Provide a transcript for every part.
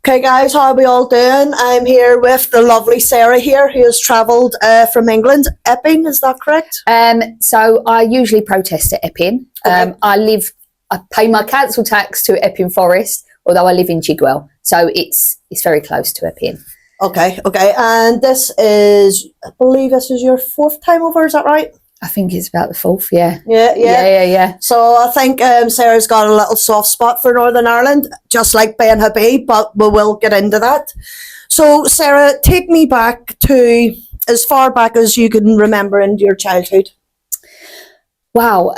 Okay guys, how are we all doing? I'm here with the lovely Sarah here, who has travelled from England. Epping, is that correct? So I usually protest at Epping. Okay. I pay my council tax to Epping Forest, although I live in Chigwell, so it's very close to Epping. Okay. And this is, I believe this is your fourth time over, is that right? I think it's about the fourth, yeah. Yeah. So I think Sarah's got a little soft spot for Northern Ireland, just like Ben Habib, but we will get into that. So Sarah, take me back to as far back as you can remember in your childhood. Wow.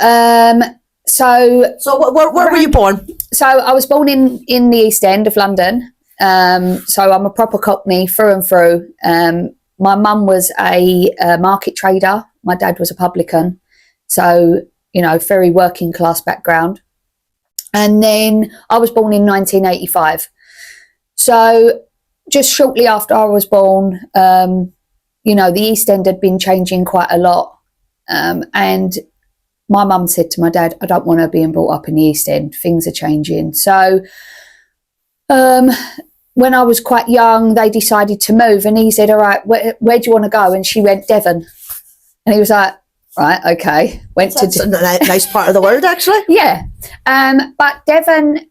So where were you born? So I was born in the East End of London. So I'm a proper Cockney through and through. My mum was a market trader. My dad was a publican. So, very working class background. And then I was born in 1985. So just shortly after I was born, the East End had been changing quite a lot. And my mum said to my dad, I don't want her being brought up in the East End. Things are changing. So when I was quite young, they decided to move. And he said, all right, where do you want to go? And she went, Devon. And he was like, right, okay. That's a nice part of the world, actually. Yeah. But Devon,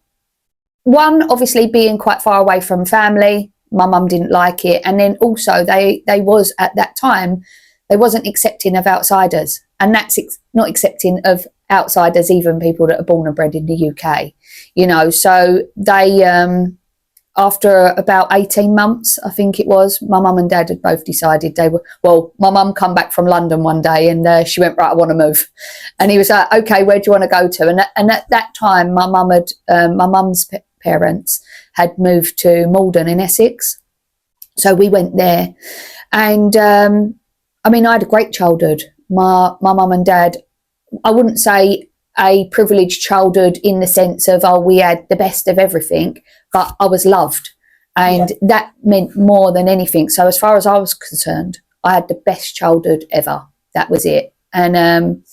one, obviously being quite far away from family, my mum didn't like it. And then also they was, at that time, they wasn't accepting of outsiders. And that's not accepting of outsiders, even people that are born and bred in the UK. So they... after about 18 months, I think it was, my mum and dad had both decided my mum come back from London one day and she went, right, I want to move. And he was like, okay, where do you want to go to? And at that time, my mum's parents had moved to Malden in Essex. So we went there. And I had a great childhood. My mum and dad, I wouldn't say a privileged childhood in the sense of, we had the best of everything, but I was loved. And that meant more than anything. So as far as I was concerned, I had the best childhood ever. That was it. And,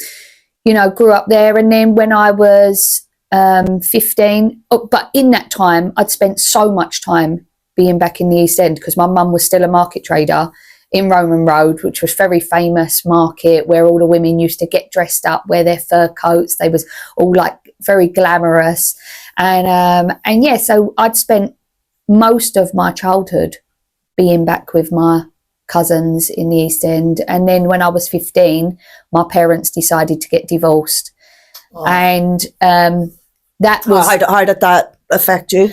grew up there. And then when I was 15, but in that time, I'd spent so much time being back in the East End because my mum was still a market trader in Roman Road, which was very famous market where all the women used to get dressed up, wear their fur coats. They was all like very glamorous. And so I'd spent most of my childhood being back with my cousins in the East End. And then when I was 15, my parents decided to get divorced. Oh. And that was... How did that affect you?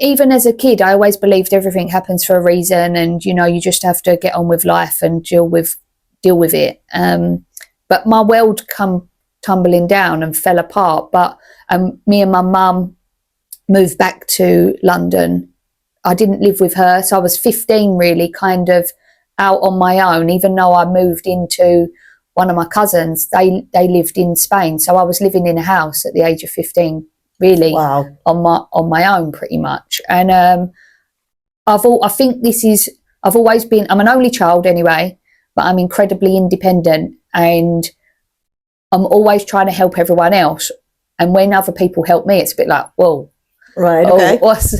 Even as a kid, I always believed everything happens for a reason, and you just have to get on with life and deal with it. But my world come tumbling down and fell apart. But me and my mum moved back to London. I didn't live with her, so I was 15, really, kind of out on my own. Even though I moved into one of my cousins, they lived in Spain, so I was living in a house at the age of 15. Really, wow. on my own, pretty much. And I've always been, I'm an only child anyway, but I'm incredibly independent, and I'm always trying to help everyone else. And when other people help me, it's a bit like, whoa, right, okay, what's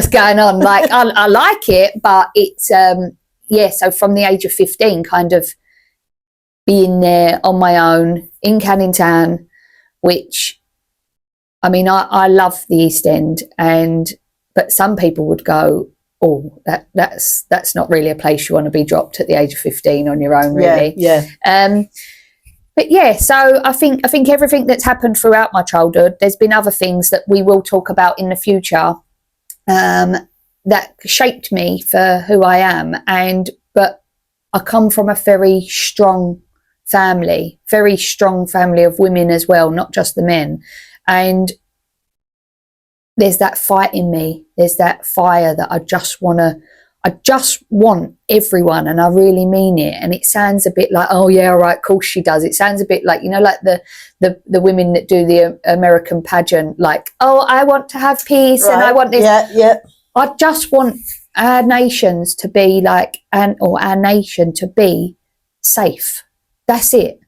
going on? Like I like it, but it's so from the age of 15, kind of being there on my own in Canning Town, which I love the East End, but some people would go, oh, that's not really a place you want to be dropped at the age of 15 on your own, really. Yeah. But yeah, so I think everything that's happened throughout my childhood, there's been other things that we will talk about in the future that shaped me for who I am. But I come from a very strong family of women as well, not just the men. And there's that fight in me. There's that fire that I just want everyone, and I really mean it. And it sounds a bit like, oh yeah, all right, of course she does. It sounds a bit like, like the women that do the American pageant, like, oh, I want to have peace, right, and I want this. Yeah. I just want our nations to be like, or our nation to be safe. That's it.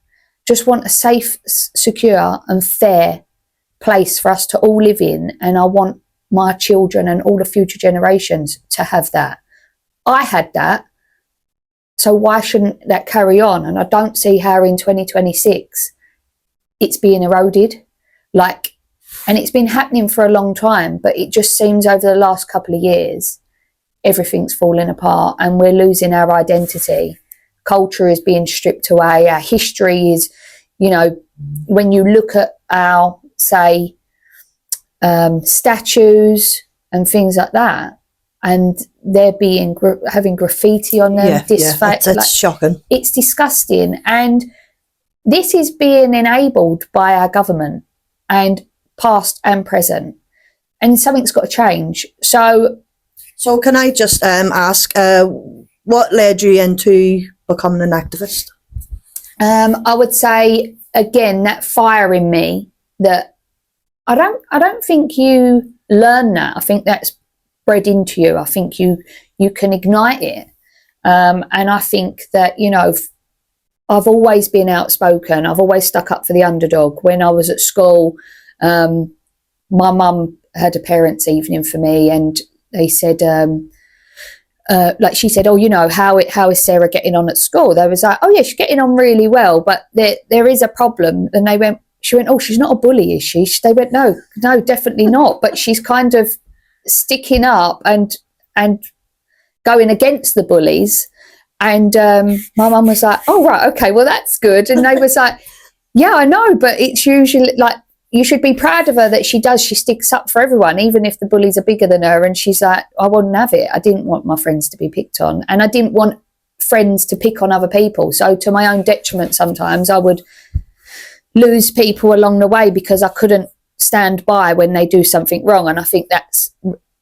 Just want a safe, secure and fair place for us to all live in, and I want my children and all the future generations to have that. I had that, so why shouldn't that carry on? And I don't see how in 2026 it's being eroded. Like, and it's been happening for a long time, but it just seems over the last couple of years, everything's falling apart and we're losing our identity. Culture is being stripped away. Our history is, you know, when you look at our, say, statues and things like that, and they're being having graffiti on them. It's shocking. It's disgusting, and this is being enabled by our government, and past and present, and something's got to change. So can I just ask, what led you into becoming an activist? I would say again that fire in me that I don't think you learn that. I think that's bred into you. I think you can ignite it, and I think that, you know, I've always been outspoken. I've always stuck up for the underdog. When I was at school, my mum had a parents' evening for me, and they said, like she said, oh, you know, how is Sarah getting on at school? They was like, oh yeah, she's getting on really well, but there is a problem. And she went, oh, she's not a bully, is she? They went, no, definitely not. But she's kind of sticking up and going against the bullies. And my mum was like, oh, right, okay, well, that's good. And they was like, yeah, I know, but it's usually like, you should be proud of her that she sticks up for everyone, even if the bullies are bigger than her. And she's like, I wouldn't have it. I didn't want my friends to be picked on, and I didn't want friends to pick on other people. So to my own detriment, sometimes I would lose people along the way because I couldn't stand by when they do something wrong. And I think that's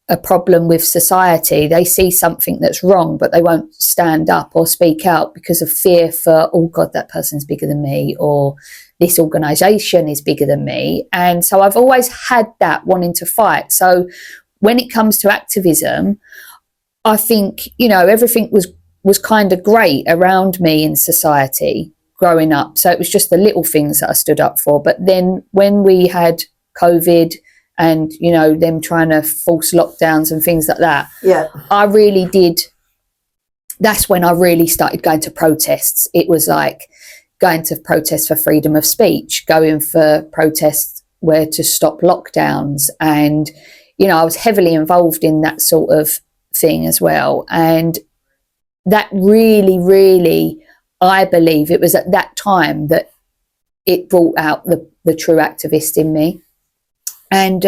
a problem with society. They see something that's wrong, but they won't stand up or speak out because of fear for, oh God, that person's bigger than me, or this organisation is bigger than me. And so I've always had that wanting to fight. So when it comes to activism, I think, you know, everything was kind of great around me in society growing up. So it was just the little things that I stood up for. But then when we had COVID and, you know, them trying to force lockdowns and things like that, I really did. That's when I really started going to protests. It was like going to protests for freedom of speech, going for protests where to stop lockdowns. And, you know, I was heavily involved in that sort of thing as well. And that really, really, I believe it was at that time that it brought out the true activist in me. And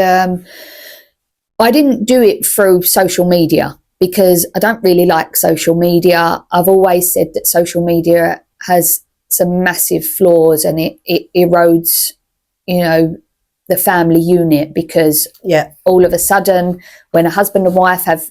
I didn't do it through social media because I don't really like social media. I've always said that social media has some massive flaws, and it erodes, you know, the family unit, because all of a sudden when a husband and wife have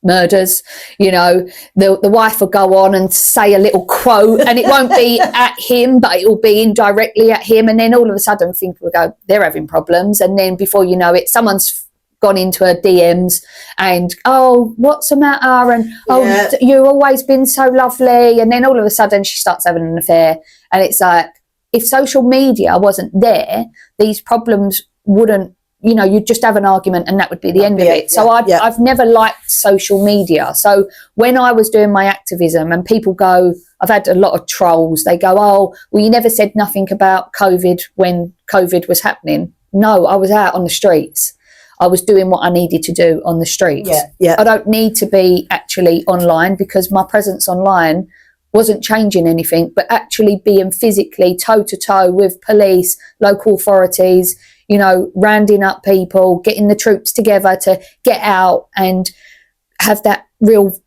murders, you know, the wife will go on and say a little quote, and it won't be at him, but it will be indirectly at him, and then all of a sudden people will go, they're having problems, and then before you know it, someone's gone into her DMs and, oh, what's the matter, and oh, you've always been so lovely, and then all of a sudden she starts having an affair. And it's like, if social media wasn't there, these problems wouldn't, you know, you'd just have an argument and that would be the end of it. So I've never liked social media. So when I was doing my activism, and people go, I've had a lot of trolls, they go, oh, well, you never said nothing about COVID when COVID was happening. No, I was out on the streets. I was doing what I needed to do on the streets. I don't need to be actually online, because my presence online wasn't changing anything, but actually being physically toe to toe with police, local authorities, you know, rounding up people, getting the troops together to get out and have that real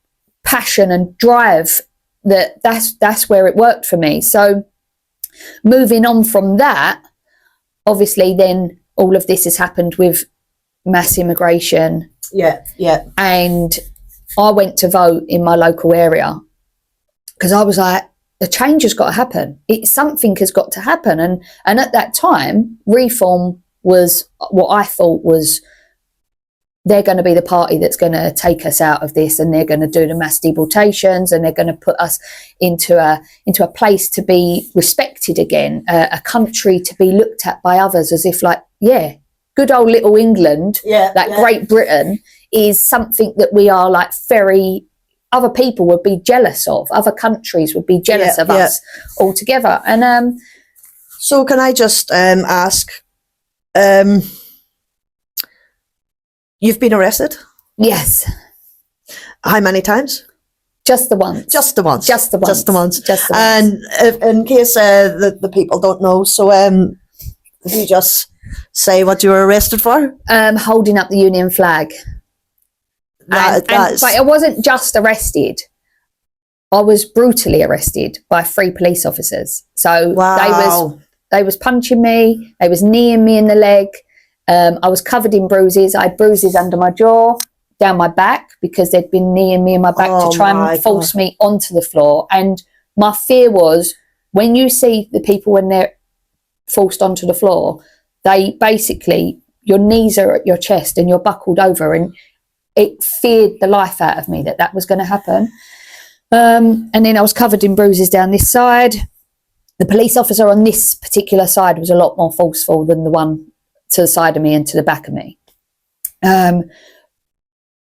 passion and drive, that's where it worked for me. So moving on from that, obviously then all of this has happened with mass immigration. And I went to vote in my local area because I was like, the change has got to happen. Something has got to happen. And at that time, Reform was what I thought was, they're going to be the party that's going to take us out of this, and they're going to do the mass deportations, and they're going to put us into a place to be respected again, a country to be looked at by others as if like, yeah, good old little England, Yeah, like yeah. Great Britain, is something that we are like very, other people would be jealous of, other countries would be jealous of us altogether. And so can I just ask, you've been arrested? yes, How many times? just the once. Just the once. Just the once. Just the once. Just the And if, in case the people don't know, so you just say what you were arrested for? holding up the Union flag. But I wasn't just arrested. I was brutally arrested by 3 police officers. So wow. they was punching me, they was kneeing me in the leg. I was covered in bruises. I had bruises under my jaw, down my back, because they'd been kneeing me in my back to try and force me onto the floor. And my fear was, when you see the people when they're forced onto the floor, they basically, your knees are at your chest and you're buckled over, and it feared the life out of me that was going to happen. And then I was covered in bruises down this side. The police officer on this particular side was a lot more forceful than the one to the side of me and to the back of me. And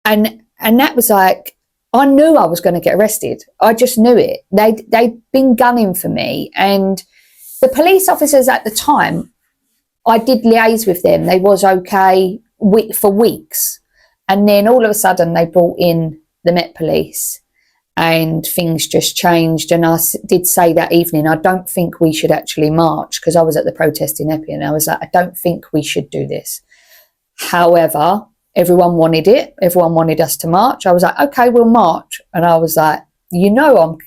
that was like, I knew I was going to get arrested. I just knew it. They'd been gunning for me. And the police officers at the time, I did liaise with them. They was okay for weeks. And then all of a sudden they brought in the Met Police and things just changed. And I did say that evening, I don't think we should actually march, because I was at the protest in Epping. I was like, I don't think we should do this. However, everyone wanted it. Everyone wanted us to march. I was like, okay, we'll march. And I was like, I'm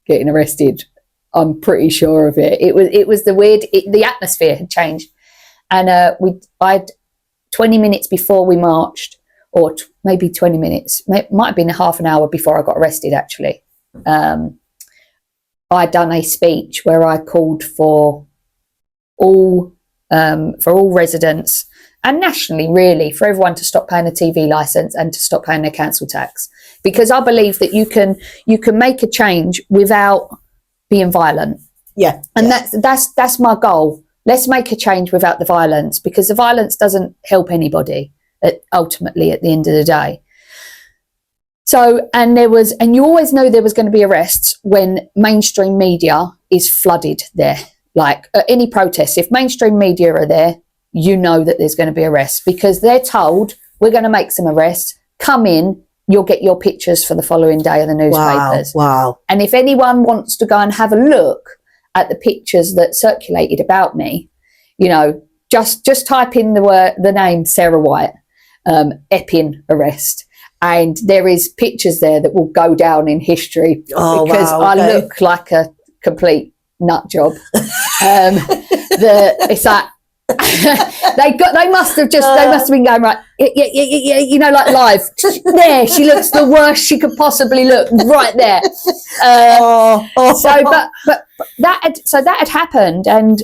getting arrested. I'm pretty sure of it. It was the weird, the atmosphere had changed. And I'd 20 minutes before we marched, or maybe 20 minutes, might have been a half an hour before I got arrested, actually. I'd done a speech where I called for all residents, and nationally, really, for everyone to stop paying a TV licence and to stop paying their council tax. Because I believe that you can make a change without being violent. Yeah. And that's my goal. Let's make a change without the violence, because the violence doesn't help anybody ultimately at the end of the day. So, and you always know there was going to be arrests when mainstream media is flooded there. Like at any protest, if mainstream media are there, you know that there's going to be arrests, because they're told, we're going to make some arrests, come in, you'll get your pictures for the following day in the newspapers. Wow. And if anyone wants to go and have a look at the pictures that circulated about me, just type in the name Sarah White, Epping arrest, and there is pictures there that will go down in history, because I look like a complete nut job. It's like they must have been going, right, yeah, like live. There, she looks the worst she could possibly look, right there. But that had happened,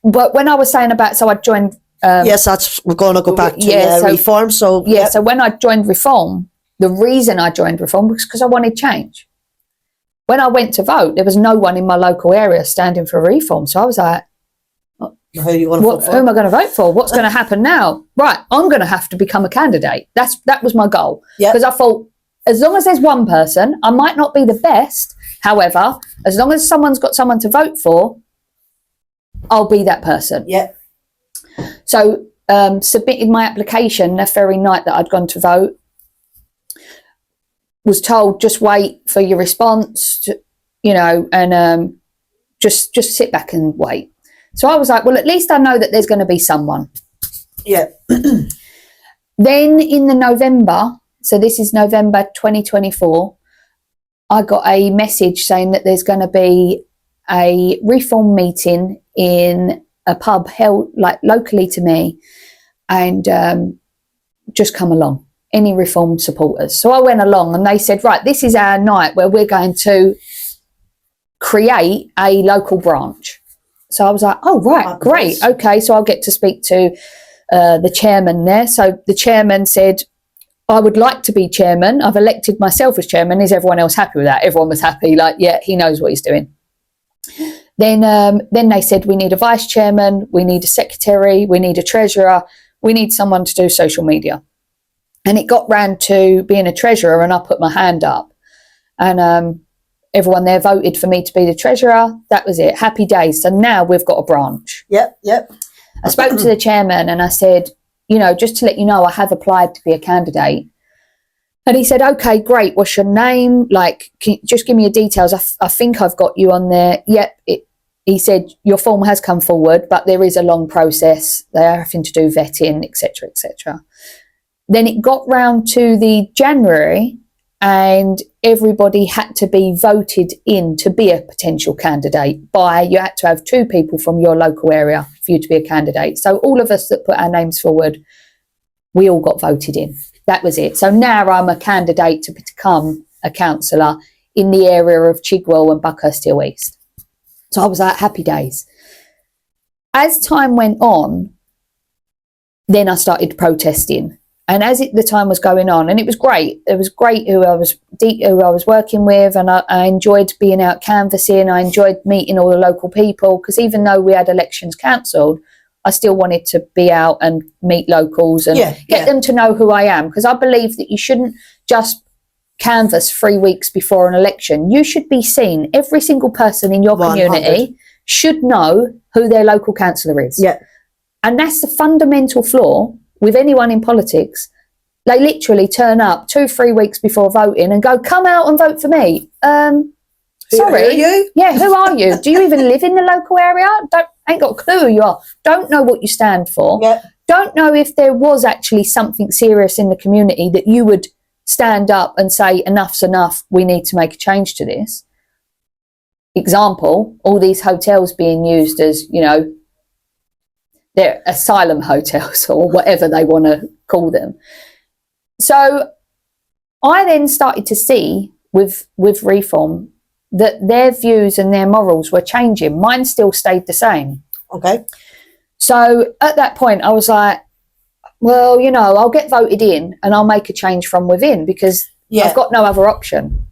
but when I was saying about, I joined. Yes, we're going to go back to Reform. So so when I joined Reform, the reason I joined Reform was because I wanted change. When I went to vote, there was no one in my local area standing for Reform, so I was like, who am I going to vote for? What's going to happen now? Right, I'm going to have to become a candidate. That was my goal, because I thought, as long as there's one person, I might not be the best. However, as long as someone's got someone to vote for, I'll be that person. Yeah. So submitted my application the very night that I'd gone to vote. Was told, just wait for your response, and just sit back and wait. So I was like, well, at least I know that there's going to be someone. Yeah. Then in the November, so this is November 2024, I got a message saying that there's going to be a Reform meeting in a pub held like locally to me, and just come along, any Reform supporters. So I went along, and they said, right, this is our night where we're going to create a local branch. So I was like, oh, right, great. Okay, so I'll get to speak to the chairman there. So the chairman said, I would like to be chairman. I've elected myself as chairman. Is everyone else happy with that? Everyone was happy. Like, yeah, he knows what he's doing. then they said, we need a vice chairman, we need a secretary, we need a treasurer, we need someone to do social media. And it got round to being a treasurer, and I put my hand up, and everyone there voted for me to be the treasurer. That was it. Happy days. So now we've got a branch. Yep. I spoke to the chairman and I said, just to let you know, I have applied to be a candidate. And he said, okay, great. What's your name? Like, just give me your details. I think I've got you on there. Yep. He said, your form has come forward, but there is a long process. They are having to do vetting, etc., etc. Then it got round to the January, and everybody had to be voted in to be a potential candidate you had to have 2 people from your local area for you to be a candidate. So all of us that put our names forward, we all got voted in. That was it. So now I'm a candidate to become a councillor in the area of Chigwell and Buckhurst Hill East. So I was like, happy days. As time went on, then I started protesting. And as the time was going on, and it was great who I was working with, and I enjoyed being out canvassing. I enjoyed meeting all the local people, because even though we had elections cancelled, I still wanted to be out and meet locals and get them to know who I am, because I believe that you shouldn't just canvass 3 weeks before an election. You should be seen. Every single person in your 100. community should know who their local councillor is. Yeah. And that's the fundamental flaw with anyone in politics. They literally turn up 2-3 weeks before voting and go, come out and vote for me. Sorry. Who are you? Yeah, who are you? Do you even live in the local area? Ain't got a clue who you are. Don't know what you stand for. Yeah. Don't know if there was actually something serious in the community that you would stand up and say, enough's enough, we need to make a change to this. Example, all these hotels being used as, they're asylum hotels or whatever they want to call them. So I then started to see with Reform that their views and their morals were changing. Mine still stayed the same. Okay. So at that point I was like, well, I'll get voted in and I'll make a change from within, because I've got no other option.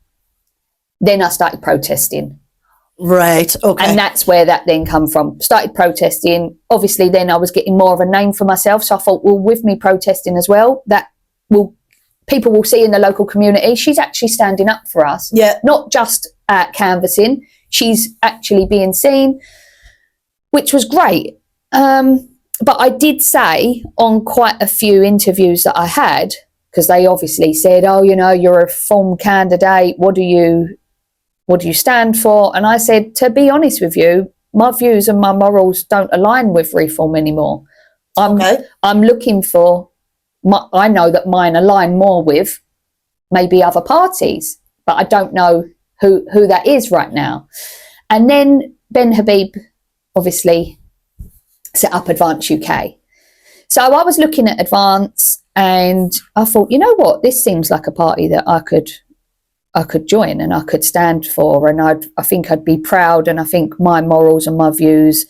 Then I started protesting. Right, okay. And that's where that then come from. Started protesting. Obviously, then I was getting more of a name for myself. So I thought, well, with me protesting as well, people will see in the local community, she's actually standing up for us. Yeah. Not just canvassing. She's actually being seen, which was great. But I did say on quite a few interviews that I had, because they obviously said, oh, you're a Reform candidate. What do you stand for? And I said, to be honest with you, my views and my morals don't align with Reform anymore. I'm looking for, I know that mine align more with maybe other parties, but I don't know who that is right now. And then Ben Habib obviously set up Advance UK. So I was looking at Advance and I thought, you know what, this seems like a party that I could join and I could stand for, and I think I'd be proud, and I think my morals and my views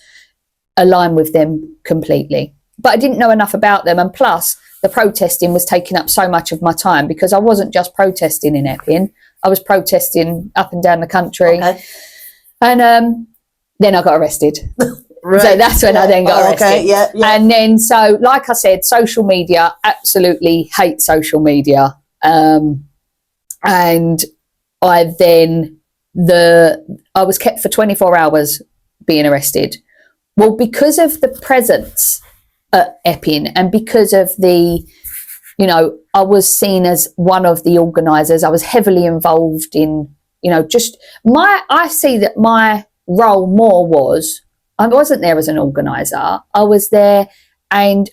align with them completely. But I didn't know enough about them, and plus the protesting was taking up so much of my time, because I wasn't just protesting in Epping, I was protesting up and down the country. Okay. And then I got arrested. Right. So that's when I then got arrested. Okay. Yeah. And then, so like I said, social media, absolutely hate social media. And I was kept for 24 hours being arrested. Well, because of the presence at Epping, and because of I was seen as one of the organisers. I was heavily involved in, I see that my role more was, I wasn't there as an organiser. I was there, and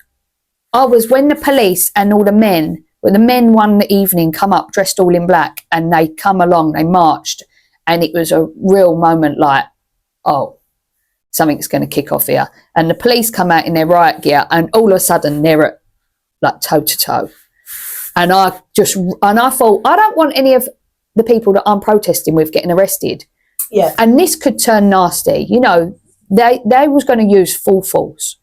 I was when the police and all the men, when the men one evening come up dressed all in black, and they come along, they marched, and it was a real moment like, oh, something's going to kick off here. And the police come out in their riot gear, and all of a sudden they're at like toe to toe. And I thought, I don't want any of the people that I'm protesting with getting arrested. Yeah. And this could turn nasty. They was going to use full force.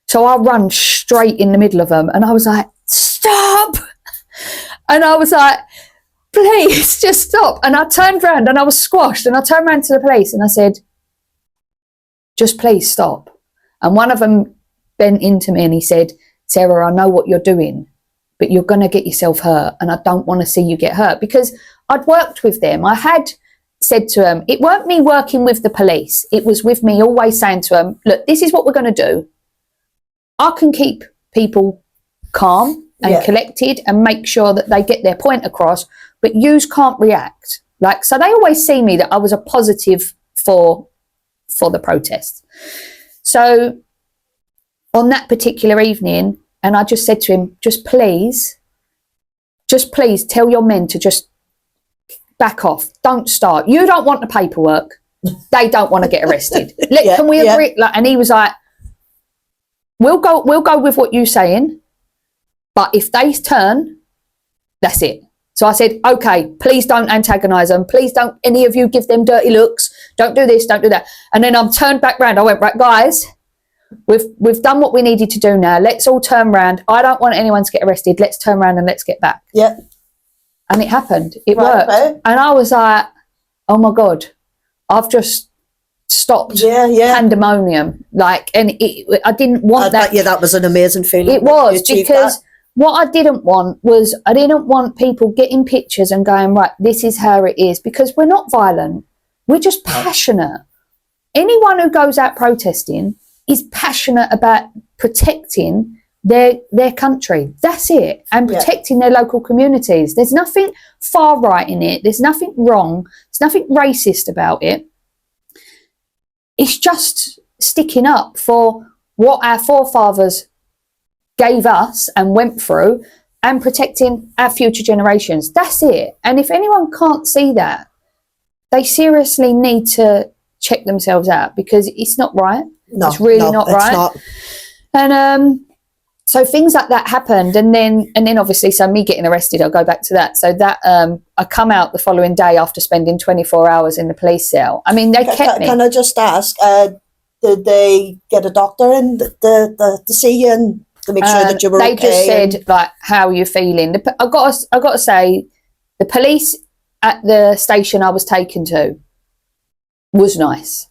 So I run straight in the middle of them, and I was like, stop. And I was like, please just stop. And I turned around and I was squashed, and I turned around to the police and I said, just please stop. And one of them bent into me and he said, Sarah, I know what you're doing, but you're going to get yourself hurt, and I don't want to see you get hurt. Because I'd worked with them. I had said to them, it weren't me working with the police. It was with me always saying to them, look, this is what we're going to do. I can keep people calm and collected and make sure that they get their point across, but yous can't react. Like, so they always see me that I was a positive for the protest. So on that particular evening, and I just said to him, just please tell your men to just back off. Don't start. You don't want the paperwork. They don't want to get arrested. Can we agree? Like, and he was like, we'll go with what you're saying, but if they turn, that's it. So I said, okay, please don't antagonise them. Please don't any of you give them dirty looks. Don't do this, don't do that. And then I turned back round. I went, right, guys, we've done what we needed to do now. Let's all turn round. I don't want anyone to get arrested. Let's turn around and let's get back. Yeah. And it happened. It worked. Okay. And I was like, oh my God, I've just stopped pandemonium. Like, and I didn't want that. Yeah, that was an amazing feeling. It was, because what I didn't want was, I didn't want people getting pictures and going, right, this is how it is, because we're not violent. We're just passionate. Anyone who goes out protesting is passionate about protecting their country. That's it. And protecting their local communities. There's nothing far right in it. There's nothing wrong. There's nothing racist about it. It's just sticking up for what our forefathers gave us and went through, and protecting our future generations. That's it. And if anyone can't see that, they seriously need to check themselves out, because it's not right. No, it's really not right. Not. And so things like that happened, and then obviously, so me getting arrested, I'll go back to that. So that I come out the following day after spending 24 hours in the police cell. I mean, they kept me. Can I just ask, did they get a doctor in to see you and to make sure that you were okay? They just said, like, how are you feeling? I got to say, the police at the station I was taken to was nice.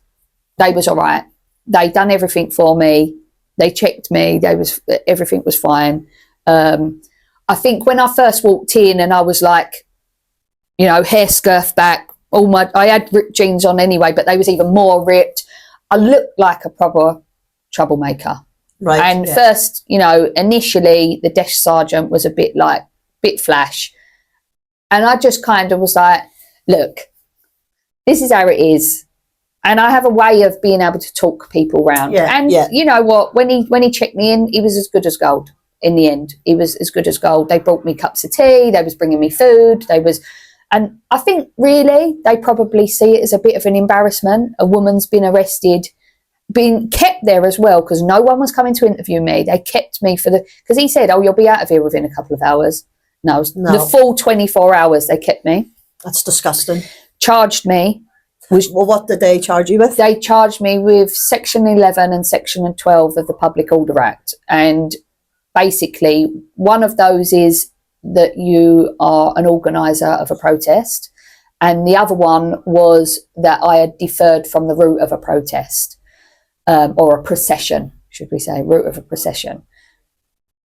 They was all right. They done everything for me. They checked me. Everything was fine. I think when I first walked in and I was like, you know, hair scurfed back, I had ripped jeans on anyway, but they was even more ripped. I looked like a proper troublemaker. Right. And first, you know, initially the desk sergeant was a bit flash. And I just kind of was like, look, this is how it is. And I have a way of being able to talk people round. You know what? When he checked me in, he was as good as gold. In the end, he was as good as gold. They brought me cups of tea. They was bringing me food. And I think really they probably see it as a bit of an embarrassment. A woman's been arrested, being kept there as well, because no one was coming to interview me. They kept me because he said, oh, you'll be out of here within a couple of hours. No, the full 24 hours they kept me. That's disgusting. Charged me. Well, what did they charge you with? They charged me with Section 11 and Section 12 of the Public Order Act. And basically, one of those is that you are an organiser of a protest. And the other one was that I had deferred from the route of a protest, or a procession, should we say, route of a procession.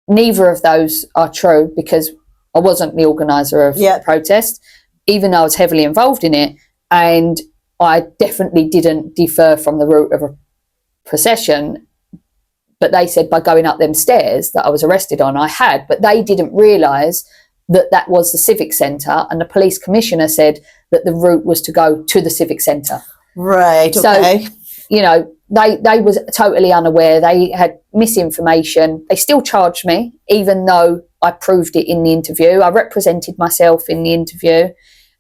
Neither of those are true, because I wasn't the organiser of the protest, even though I was heavily involved in it. And I definitely didn't defer from the route of a procession, but they said by going up them stairs that I was arrested on, I had, but they didn't realise that was the Civic Centre, and the police commissioner said that the route was to go to the Civic Centre. Right, okay. So, you know, they was totally unaware. They had misinformation. They still charged me, even though I proved it in the interview. I represented myself in the interview,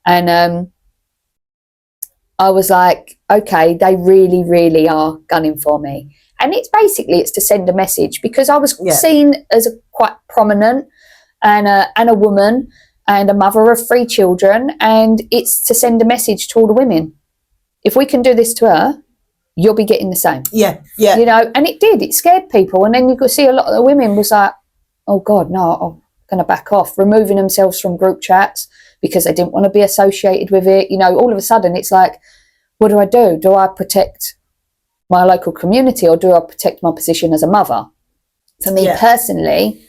and I was like, okay, they really, really are gunning for me. And it's to send a message, because I was seen as quite prominent and a woman and a mother of 3 children. And it's to send a message to all the women. If we can do this to her, you'll be getting the same. Yeah. You know, and it did. It scared people. And then you could see a lot of the women was like, oh, God, no, I'm going to back off, removing themselves from group chats, because they didn't want to be associated with it. You know, all of a sudden it's like, what do? Do I protect my local community, or do I protect my position as a mother? For me personally,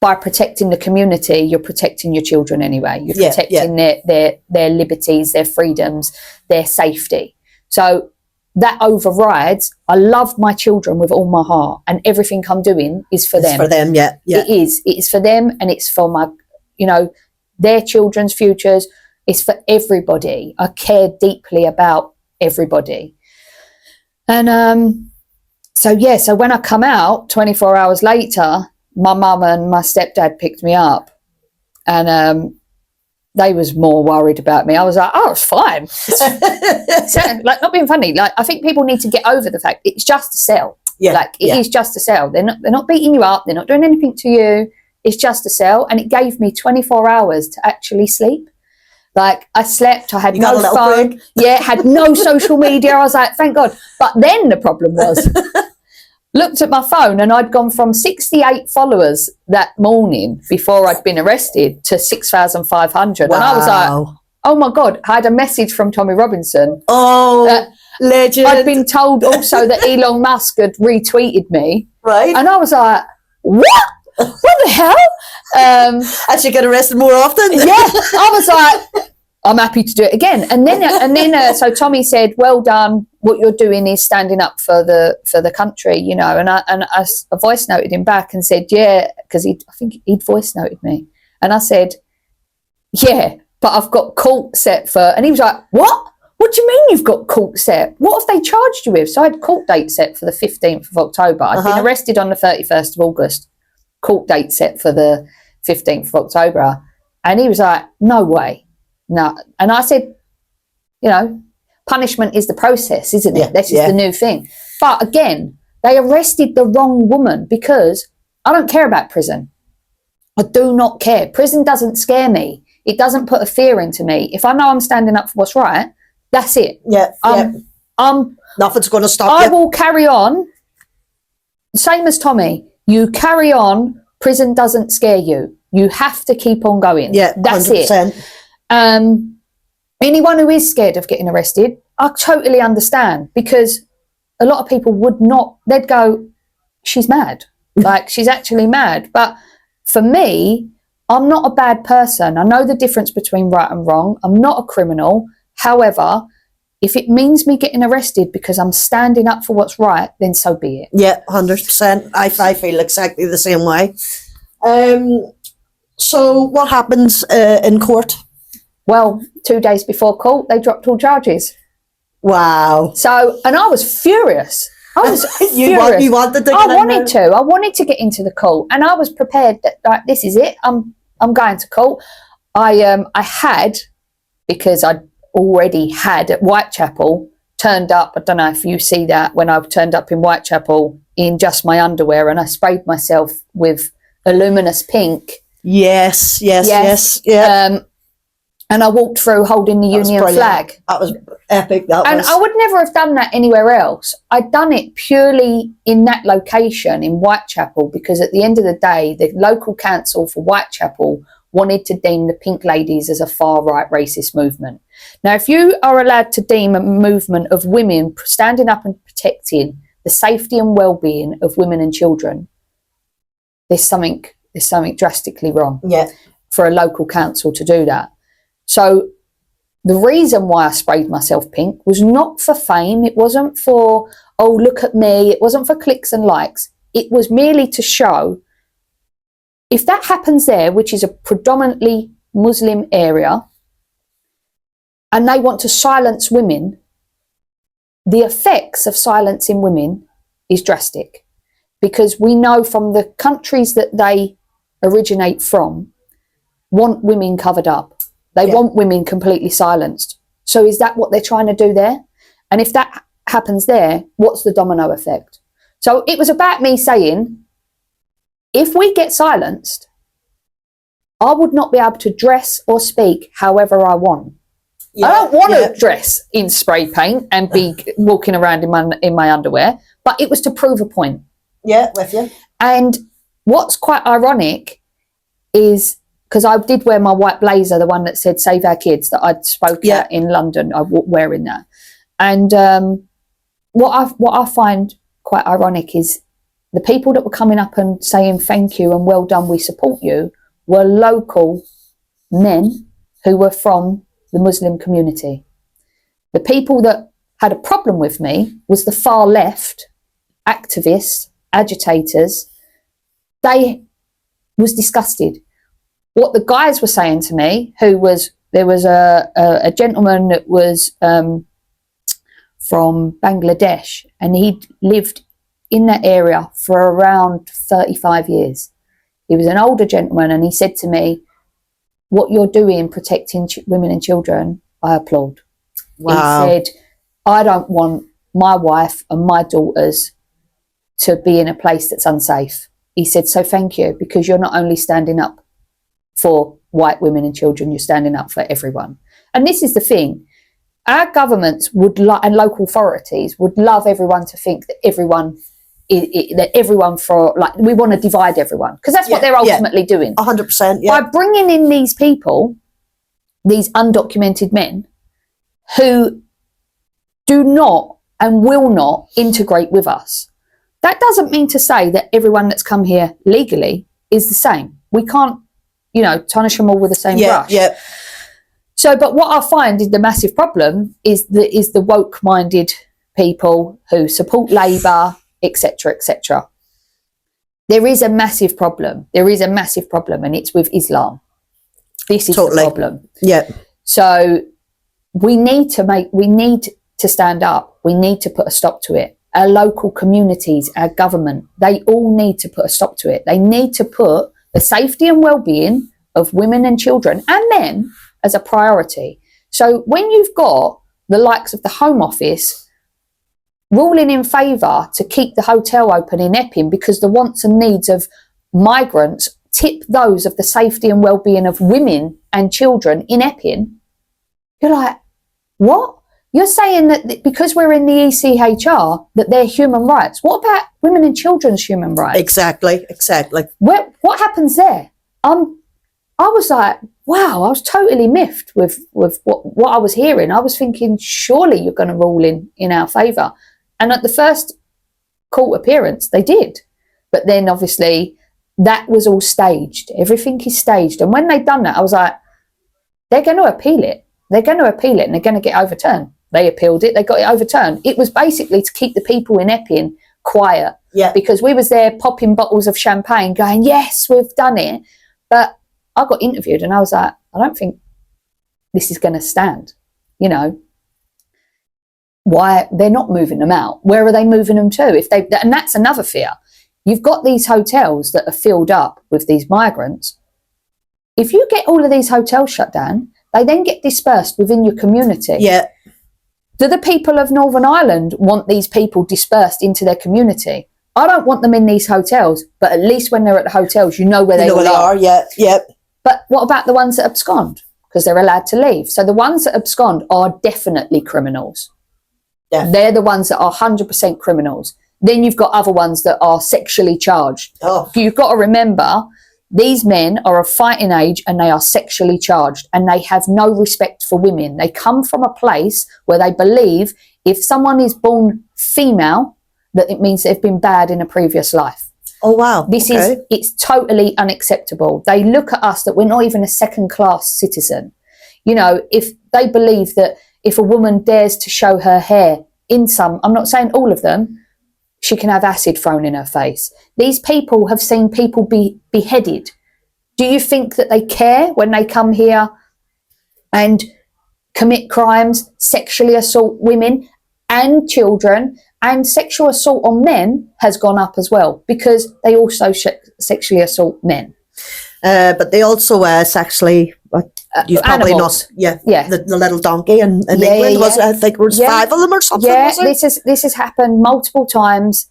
by protecting the community, you're protecting your children anyway. You're protecting their liberties, their freedoms, their safety. So that overrides. I love my children with all my heart, and everything I'm doing is for them. For them, yeah. It is for them, and it's for my, you know, their children's futures. It's for everybody. I care deeply about everybody. And so when I come out 24 hours later, my mum and my stepdad picked me up, and they was more worried about me. I was like, oh, it's fine. So, like, not being funny. Like, I think people need to get over the fact it's just a cell. Yeah, like it is just a cell. They're not beating you up. They're not doing anything to you. It's just a cell, and it gave me 24 hours to actually sleep. Like, I slept, I had no phone, had no social media. I was like, thank God. But then the problem was, looked at my phone, and I'd gone from 68 followers that morning before I'd been arrested to 6,500. Wow. And I was like, oh my God, I had a message from Tommy Robinson. Oh, legend. I'd been told also that Elon Musk had retweeted me. Right. And I was like, what? What the hell? I should get arrested more often. Yeah, I was like, I'm happy to do it again. And then, so Tommy said, "Well done. What you're doing is standing up for the country, you know." And I voice noted him back and said, "Yeah," because I think he'd voice noted me, and I said, "Yeah, but I've got court set for." And he was like, "What? What do you mean you've got court set? What have they charged you with?" So I had court date set for the 15th of October. I'd been arrested on the 31st of August. Court date set for the 15th of October. And he was like, no way. No. And I said, you know, punishment is the process, isn't it? This is the new thing. But again, they arrested the wrong woman, because I don't care about prison. I do not care. Prison doesn't scare me. It doesn't put a fear into me. If I know I'm standing up for what's right, that's it. Nothing's going to stop you. I will carry on. Same as Tommy. You carry on. Prison doesn't scare you. You have to keep on going. Yeah, that's 100%. it. Anyone who is scared of getting arrested, I totally understand, because a lot of people would not. They'd go, "She's mad." Like, she's actually mad. But for me, I'm not a bad person. I know the difference between right and wrong. I'm not a criminal. However, if it means me getting arrested because I'm standing up for what's right, then so be it. Yeah, 100%. I feel exactly the same way. So what happens in court? Well, 2 days before court, they dropped all charges. Wow. So, and I was furious. I was furious. You wanted to I wanted to get into the court, and I was prepared that, like, this is it. I'm going to court. I had, because I'd already had at Whitechapel, turned up. I don't know if you see that, when I turned up in Whitechapel in just my underwear, and I sprayed myself with a luminous pink. Yes. Yeah. And I walked through holding the Union flag. That was epic. I would never have done that anywhere else. I'd done it purely in that location in Whitechapel, because at the end of the day, the local council for Whitechapel wanted to deem the Pink Ladies as a far-right racist movement. Now, if you are allowed to deem a movement of women standing up and protecting the safety and well-being of women and children, there's something drastically wrong for a local council to do that. So the reason why I sprayed myself pink was not for fame. It wasn't for, oh, look at me. It wasn't for clicks and likes. It was merely to show, if that happens there, which is a predominantly Muslim area, and they want to silence women, the effects of silencing women is drastic, because we know from the countries that they originate from, want women covered up. They want women completely silenced. So is that what they're trying to do there? And if that happens there, what's the domino effect? So it was about me saying, if we get silenced, I would not be able to dress or speak however I want. I don't want to dress in spray paint and be walking around in my underwear, but it was to prove a point. Yeah, with you. And what's quite ironic is, because I did wear my white blazer, the one that said "Save Our Kids" that I'd spoke at in London. I was wearing that, and what I find quite ironic is the people that were coming up and saying thank you and well done, we support you, were local men who were from the Muslim community. The people that had a problem with me was the far left, activists, agitators. They was disgusted. What the guys were saying to me, there was a gentleman that was from Bangladesh, and he'd lived in that area for around 35 years. He was an older gentleman, and he said to me, what you're doing protecting women and children, I applaud. Wow. He said, I don't want my wife and my daughters to be in a place that's unsafe. He said, so thank you, because you're not only standing up for white women and children, you're standing up for everyone. And this is the thing. Our governments and local authorities would love everyone to think that everyone we want to divide everyone, because that's what they're ultimately doing. 100%. By bringing in these people, these undocumented men who do not and will not integrate with us. That doesn't mean to say that everyone that's come here legally is the same. We can't, tarnish them all with the same brush. Yeah. So, but what I find is the massive problem is the woke-minded people who support Labour, etc., etc. There is a massive problem. And it's with Islam. This is the problem. Yeah. So we need to stand up. We need to put a stop to it. Our local communities, our government, they all need to put a stop to it. They need to put the safety and well-being of women and children and men as a priority. So when you've got the likes of the Home Office ruling in favour to keep the hotel open in Epping because the wants and needs of migrants tip those of the safety and well-being of women and children in Epping, you're like, what? You're saying that because we're in the ECHR that they're human rights. What about women and children's human rights? Exactly. What happens there? I was like, wow, I was totally miffed with what I was hearing. I was thinking, surely you're going to rule in our favour. And at the first court appearance, they did. But then obviously that was all staged. Everything is staged. And when they'd done that, I was like, they're going to appeal it. They're going to appeal it and they're going to get overturned. They appealed it. They got it overturned. It was basically to keep the people in Epping quiet. Yeah. Because we was there popping bottles of champagne going, yes, we've done it. But I got interviewed and I was like, I don't think this is going to stand. Why they're not moving them out? Where are they moving them to? And that's another fear. You've got these hotels that are filled up with these migrants. If you get all of these hotels shut down, they then get dispersed within your community. Yeah. Do the people of Northern Ireland want these people dispersed into their community? I don't want them in these hotels, but at least when they're at the hotels, you know where they are. Yeah. But what about the ones that abscond? Because they're allowed to leave. So the ones that abscond are definitely criminals. Yeah. They're the ones that are 100% criminals. Then you've got other ones that are sexually charged. Oh. You've got to remember, these men are of fighting age and they are sexually charged and they have no respect for women. They come from a place where they believe if someone is born female, that it means they've been bad in a previous life. Oh, wow. It's totally unacceptable. They look at us that we're not even a second-class citizen. If they believe that if a woman dares to show her hair I'm not saying all of them, she can have acid thrown in her face. These people have seen people be beheaded. Do you think that they care when they come here and commit crimes, sexually assault women and children, and sexual assault on men has gone up as well because they also sexually assault men. But they also sexually... You've probably animals. not, the little donkey in England was, I think, there was 5 of them or something. Yeah, was it? this has happened multiple times.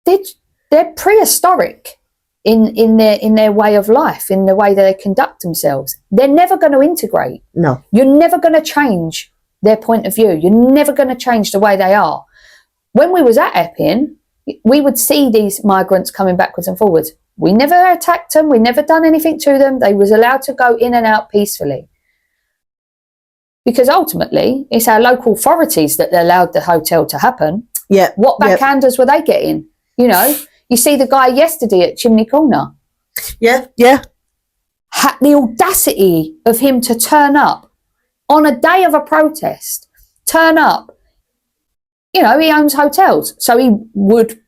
They're prehistoric in their way of life, in the way that they conduct themselves. They're never going to integrate. No, you're never going to change their point of view. You're never going to change the way they are. When we was at Epping, we would see these migrants coming backwards and forwards. We never attacked them. We never done anything to them. They was allowed to go in and out peacefully. Because ultimately, it's our local authorities that allowed the hotel to happen. Yeah. What backhanders were they getting? You know, you see the guy yesterday at Chimney Corner. Yeah. Had the audacity of him to turn up on a day of a protest. Turn up. You know, he owns hotels, so he would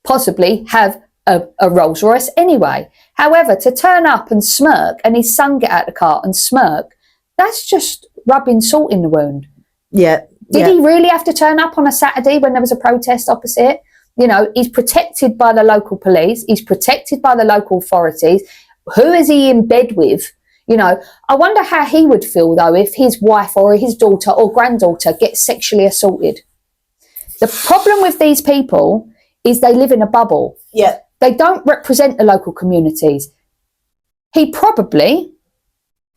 possibly have a Rolls Royce anyway. However, to turn up and smirk and his son get out the car and smirk, that's just rubbing salt in the wound. Yeah. Did he really have to turn up on a Saturday when there was a protest opposite? You know, he's protected by the local police. He's protected by the local authorities. Who is he in bed with? You know, I wonder how he would feel, though, if his wife or his daughter or granddaughter gets sexually assaulted. The problem with these people is they live in a bubble. Yeah. They don't represent the local communities. He probably,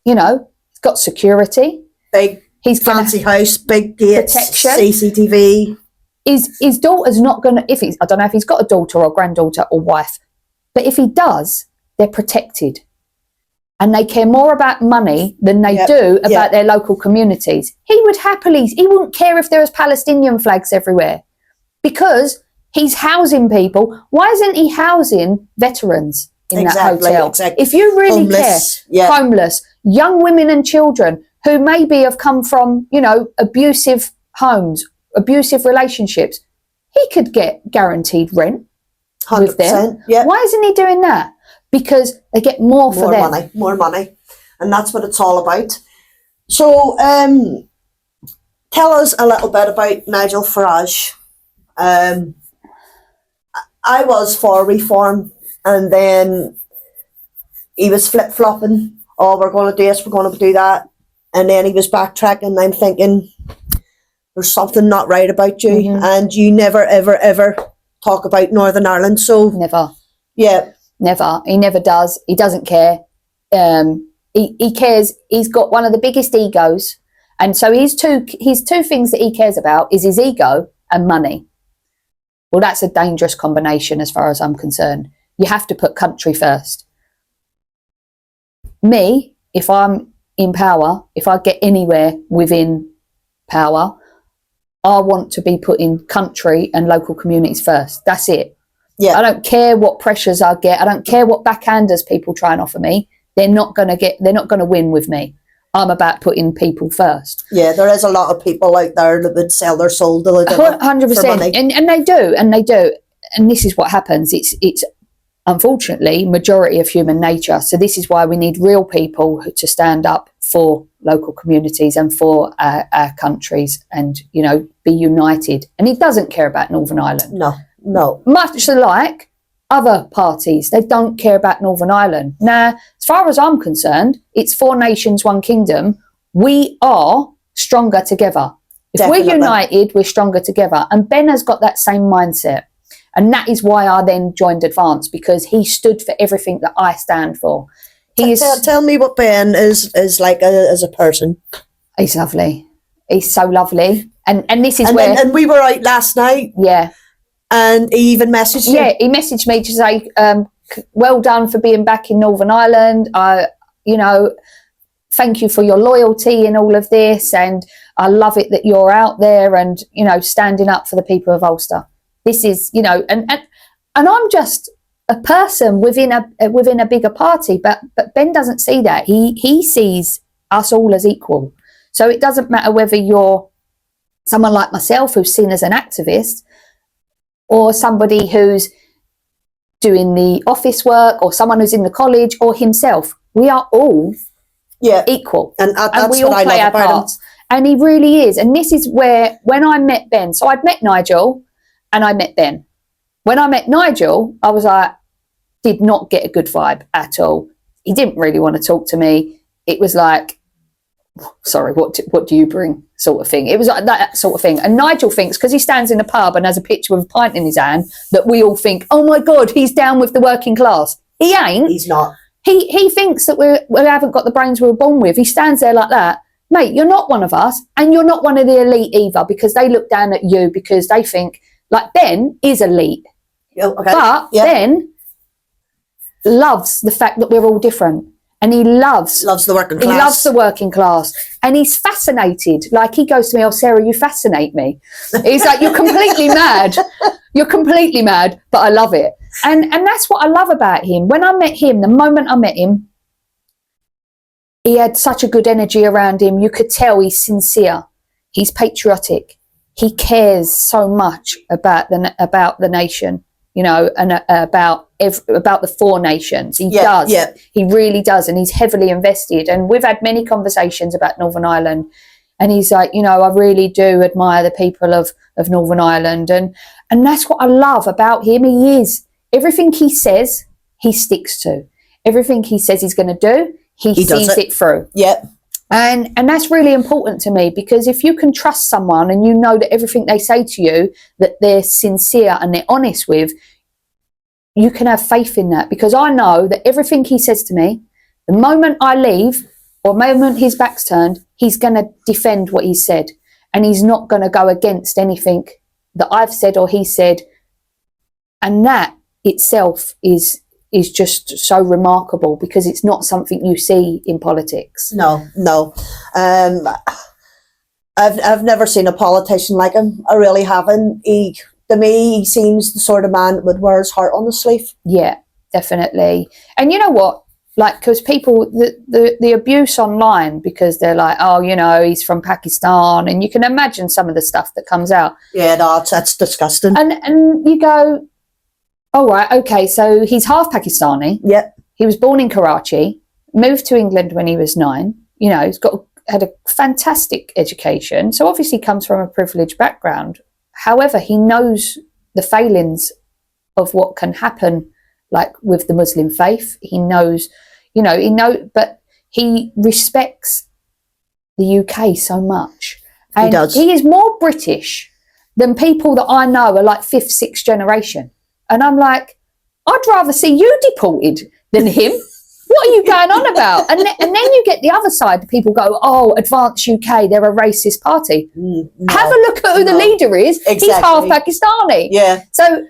you know, he's got security. Big He's fancy house, big gates, protection. CCTV. His daughter's not going to, I don't know if he's got a daughter or granddaughter or wife, but if he does, they're protected. And they care more about money than they do about their local communities. He wouldn't care if there was Palestinian flags everywhere because he's housing people. Why isn't he housing veterans in that hotel? Exactly. If you really Homeless, care, homeless, young women and children who maybe have come from, you know, abusive homes, abusive relationships, he could get guaranteed rent 100%, with them. yeah. Why isn't he doing that? Because they get more for them. More money. And that's what it's all about. So, tell us a little bit about Nigel Farage. I was for reform, and then he was flip-flopping. Oh, we're going to do this, we're going to do that. And then he was backtracking. I'm thinking, there's something not right about you. Mm-hmm. And you never, ever, ever talk about Northern Ireland. So, Never. yeah. Never. He never does. He doesn't care. He cares. He's got one of the biggest egos. And so his two things that he cares about is his ego and money. Well, that's a dangerous combination as far as I'm concerned. You have to put country first. Me, if I'm in power, if I get anywhere within power, I want to be putting country and local communities first. That's it. Yeah. I don't care what pressures I get. I don't care what backhanders people try and offer me. They're not going to win with me. I'm about putting people first. Yeah, there is a lot of people out there that would sell their soul to 100%. And they do. And this is what happens. It's unfortunately majority of human nature. So this is why we need real people to stand up for local communities and for our countries and, you know, be united. And he doesn't care about Northern Ireland. No. Much like other parties, they don't care about Northern Ireland. Now, as far as I'm concerned, it's 4 nations, 1 kingdom. We are stronger together. If Definitely. we're united, we're stronger together. And Ben has got that same mindset. And that is why I then joined Advance, because he stood for everything that I stand for. Tell me what Ben is like as a person. He's lovely. He's so lovely. And this is and we were out last night. Yeah. And he even messaged you. Yeah, he messaged me to say, well done for being back in Northern Ireland. Thank you for your loyalty in all of this. And I love it that you're out there and, you know, standing up for the people of Ulster. This is, you know, and I'm just a person within a bigger party, but Ben doesn't see that. He sees us all as equal. So it doesn't matter whether you're someone like myself who's seen as an activist, or somebody who's doing the office work, or someone who's in the college, or himself. We are all equal. And that's we all what play I our love about parts. him. And he really is. And this is where, when I met Ben, so I'd met Nigel and I met Ben. When I met Nigel, I was like, did not get a good vibe at all. He didn't really want to talk to me. It was like, sorry, what do you bring, sort of thing. It was like that sort of thing. And Nigel thinks, because he stands in a pub and has a picture with a pint in his hand, that we all think, oh my God, he's down with the working class. He ain't. He's not. He thinks that we haven't got the brains we were born with. He stands there like that. Mate, you're not one of us, and you're not one of the elite either, because they look down at you because they think, like, Ben is elite. Okay. But Ben loves the fact that we're all different. And he loves the working He class. loves the working class. And he's fascinated. Like, he goes to me, "Oh, Sarah, you fascinate me." He's like, "You're completely mad. You're completely mad, but I love it." And that's what I love about him. When I met him, the moment I met him, he had such a good energy around him. You could tell he's sincere. He's patriotic. He cares so much about the nation, you know, and about the four nations. He does. Yeah. He really does, and he's heavily invested. And we've had many conversations about Northern Ireland, and he's like, "You know, I really do admire the people of Northern Ireland," and that's what I love about him. He is, everything he says, he sticks to. Everything he says he's going to do, he sees it through. Yeah. And that's really important to me, because if you can trust someone and you know that everything they say to you, that they're sincere and they're honest with, you can have faith in that. Because I know that everything he says to me, the moment I leave or the moment his back's turned, he's going to defend what he said. And he's not going to go against anything that I've said or he said. And that itself is just so remarkable, because it's not something you see in politics. No. I've never seen a politician like him. I really haven't. To me, he seems the sort of man that would wear his heart on his sleeve. Yeah, definitely. And you know what? Like, because people, the abuse online, because they're like, "Oh, you know, he's from Pakistan," and you can imagine some of the stuff that comes out. Yeah, that's disgusting. And you go, "Oh, right, okay, so he's half Pakistani. Yeah. He was born in Karachi, moved to England when he was 9. You know, had a fantastic education, so obviously comes from a privileged background. However, he knows the failings of what can happen, like with the Muslim faith. He knows, but he respects the UK so much. And he does. He is more British than people that I know are like 5th, 6th generation. And I'm like, I'd rather see you deported than him. What are you going on about? And then you get the other side. People go, "Oh, Advance UK, they're a racist party." No, have a look at who the leader is. Exactly. He's half Pakistani. Yeah. So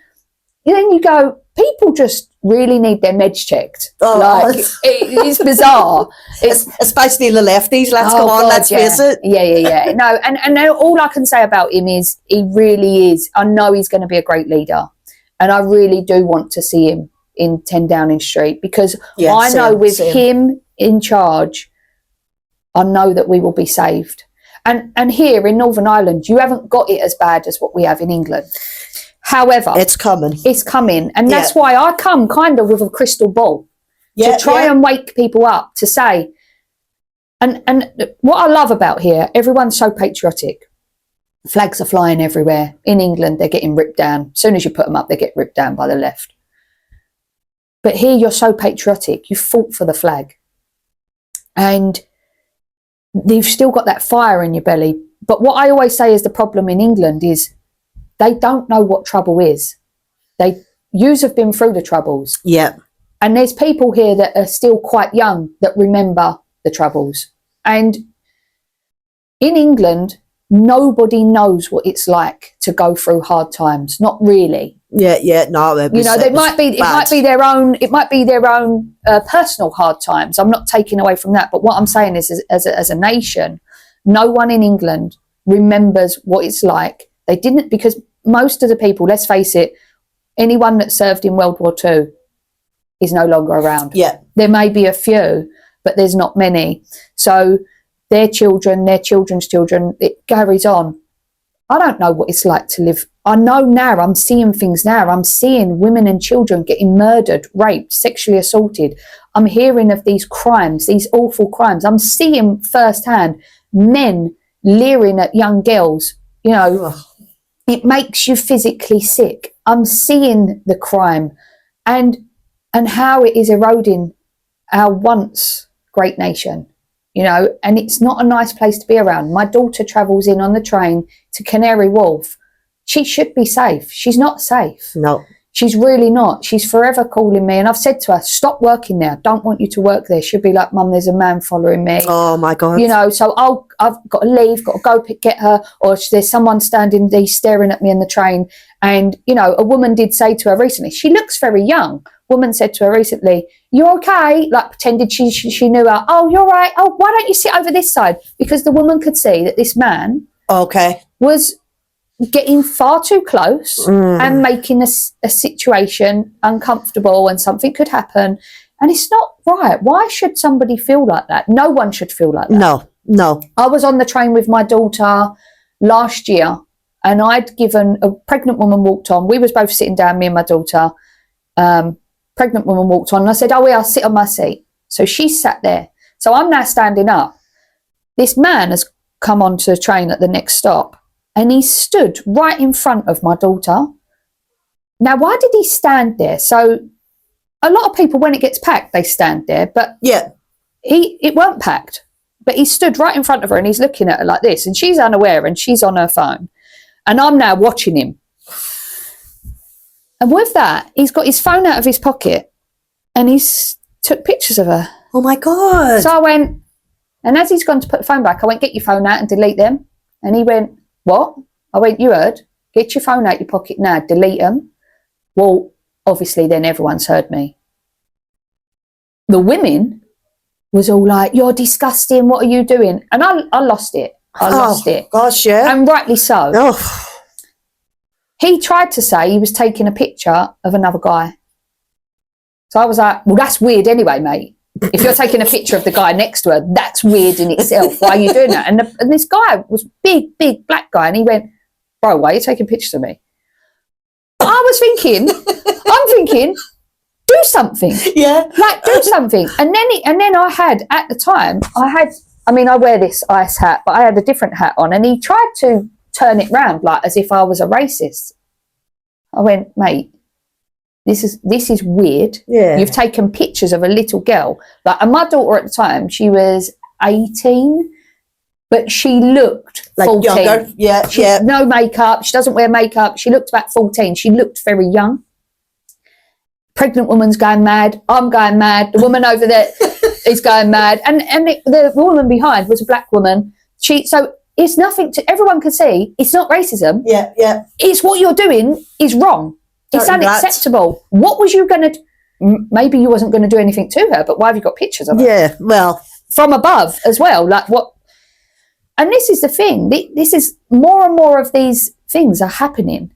then you go, people just really need their meds checked. Oh, it's bizarre. Especially the lefties. Let's go on. Let's face it. Yeah. No, and all I can say about him is he really is. I know he's going to be a great leader, and I really do want to see him in 10 Downing Street, because I know with him in charge, I know that we will be saved. And here in Northern Ireland, you haven't got it as bad as what we have in England. However, it's coming. And that's why I come kind of with a crystal ball to try and wake people up, to say, and what I love about here, everyone's so patriotic. Flags are flying everywhere. In England, they're getting ripped down. As soon as you put them up, they get ripped down by the left. But here you're so patriotic. You fought for the flag. And you've still got that fire in your belly. But what I always say is the problem in England is they don't know what trouble is. Yous have been through the troubles. Yeah. And there's people here that are still quite young that remember the troubles. And in England, nobody knows what it's like to go through hard times. Not really. Yeah, no. It might be their own personal hard times. I'm not taking away from that, but what I'm saying is, as a nation, no one in England remembers what it's like. They didn't, because most of the people, let's face it, anyone that served in World War II is no longer around. Yeah, there may be a few, but there's not many. So their children, their children's children, it carries on. I don't know what it's like to live. I know now, I'm seeing things now. I'm seeing women and children getting murdered, raped, sexually assaulted. I'm hearing of these crimes, these awful crimes. I'm seeing firsthand men leering at young girls. You know, it makes you physically sick. I'm seeing the crime and how it is eroding our once great nation. You know, and it's not a nice place to be around. My daughter travels in on the train to Canary Wharf. She should be safe. She's not safe. No. She's really not. She's forever calling me. And I've said to her, stop working there. I don't want you to work there. She'll be like, Mum, there's a man following me. Oh, my God. You know, so I've got to leave, got to go get her. Or there's someone standing there staring at me in the train. And, you know, a woman did say to her recently, she looks very young. Woman said to her recently, you okay? Like pretended she knew her. Oh, you're right. Oh, why don't you sit over this side? Because the woman could see that this man was getting far too close and making a situation uncomfortable, and something could happen. And it's not right. Why should somebody feel like that? No one should feel like that. No. I was on the train with my daughter last year, and I'd given a pregnant woman walked on. We was both sitting down, me and my daughter. Pregnant woman walked on, and I said, oh, yeah, I'll sit on my seat. So she sat there. So I'm now standing up. This man has come onto the train at the next stop, and he stood right in front of my daughter. Now, why did he stand there? So a lot of people, when it gets packed, they stand there, but it weren't packed. But he stood right in front of her, and he's looking at her like this, and she's unaware, and she's on her phone. And I'm now watching him. And with that, he's got his phone out of his pocket, and he's took pictures of her. Oh, my God. So I went, and as he's gone to put the phone back, I went, get your phone out and delete them. And he went, what? I went, you heard? Get your phone out your pocket now, delete them. Well, obviously then everyone's heard me. The women was all like, you're disgusting, what are you doing? And I lost it. I lost it. Gosh, yeah. And rightly so. Oh. He tried to say he was taking a picture of another guy. So I was like, well, that's weird anyway, mate. If you're taking a picture of the guy next to her, that's weird in itself. Why are you doing that? And this guy was big black guy, and he went, bro, why are you taking pictures of me? I was thinking, I'm thinking, do something. Yeah. Like, do something. And then I had, at the time, I wear this ice hat, but I had a different hat on, and he tried to turn it round, like as if I was a racist. I went, mate, this is weird. Yeah. You've taken pictures of a little girl. Like, and my daughter at the time, she was 18, but she looked like 14. Younger. Yeah. No makeup. She doesn't wear makeup. She looked about 14. She looked very young. Pregnant woman's going mad. I'm going mad. The woman over there is going mad. And the woman behind was a black woman. So it's nothing to, everyone can see, it's not racism. Yeah. It's what you're doing is wrong. It's unacceptable. What was you going to, maybe you wasn't going to do anything to her, but why have you got pictures of her? Yeah, well. From above as well. Like what, and this is the thing, this is more and more of these things are happening,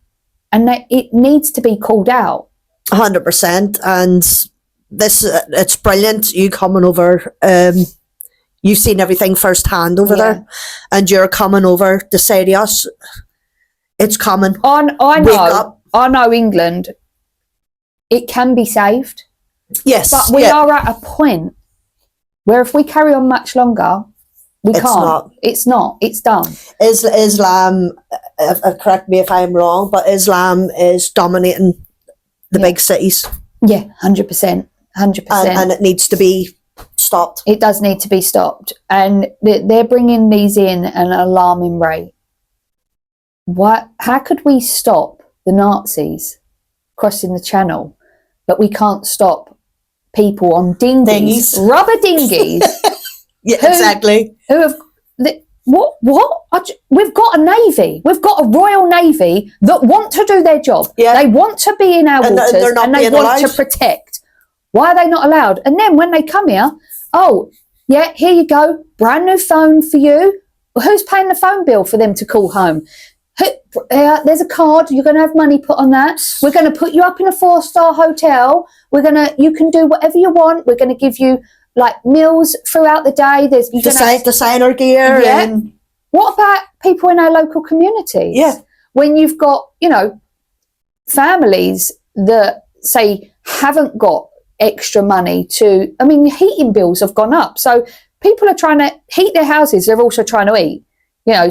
and that it needs to be called out. 100%. And this, it's brilliant. You coming over, you've seen everything firsthand over there, and you're coming over to say to us, it's coming. I know England, it can be saved. Yes. But we are at a point where if we carry on much longer, we can't. It's not. It's done. Islam, correct me if I'm wrong, but Islam is dominating the big cities. Yeah, 100%. 100%. And it needs to be stopped. It does need to be stopped. And they're bringing these in at an alarming rate. How could we stop the Nazis crossing the channel, but we can't stop people on dinghies. Rubber dinghies? Yeah, exactly. Who have... What? We've got a navy. We've got a Royal Navy that want to do their job. Yeah. They want to be in our waters, and they want to protect. Why are they not allowed? And then when they come here, oh, yeah, here you go, brand new phone for you. Who's paying the phone bill for them to call home? There's a card. You're going to have money put on that. We're going to put you up in a 4-star hotel. You can do whatever you want. We're going to give you like meals throughout the day. There's designer gear. Yeah. And what about people in our local communities? Yeah. When you've got, families that say haven't got extra money to, heating bills have gone up. So people are trying to heat their houses. They're also trying to eat,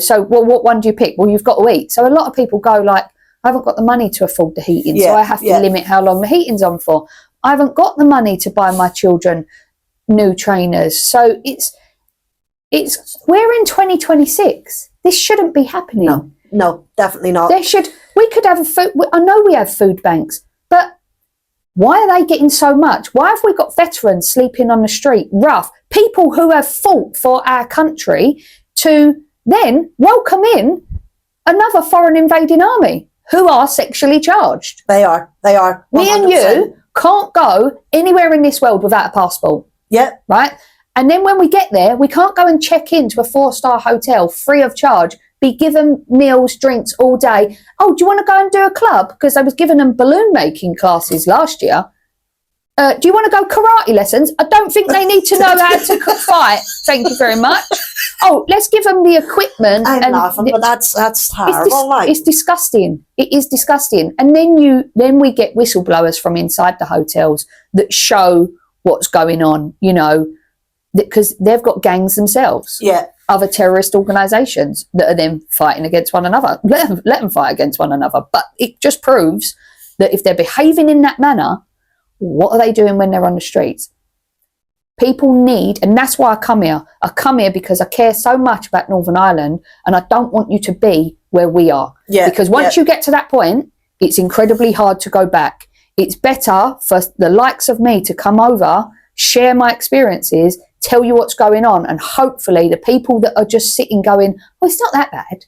so what one do you pick? Well, you've got to eat. So a lot of people go like, I haven't got the money to afford the heating. So I have to limit how long the heating's on for. I haven't got the money to buy my children new trainers. So we're in 2026. This shouldn't be happening. No, definitely not. We could have I know we have food banks, But why are they getting so much? Why have we got veterans sleeping on the street, rough? People who have fought for our country to then welcome in another foreign invading army who are sexually charged. They are. 100%. Me and you can't go anywhere in this world without a passport. Yep. Right? And then when we get there, we can't go and check into a 4-star hotel free of charge, be given meals, drinks all day. Oh, do you want to go and do a club? Because I was giving them balloon making classes last year. Do you want to go karate lessons? I don't think they need to know how to fight. Thank you very much. Oh, let's give them the equipment. I'm laughing, but that's terrible. It's disgusting. It is disgusting. And then we get whistleblowers from inside the hotels that show what's going on, you know, because they've got gangs themselves. Yeah. Other terrorist organisations that are then fighting against one another. Let them fight against one another. But it just proves that if they're behaving in that manner, what are they doing when they're on the streets? People need, and that's why I come here. I come here because I care so much about Northern Ireland, and I don't want you to be where we are. Yeah. Because once you get to that point, it's incredibly hard to go back. It's better for the likes of me to come over, share my experiences, tell you what's going on, and hopefully the people that are just sitting going, well, it's not that bad.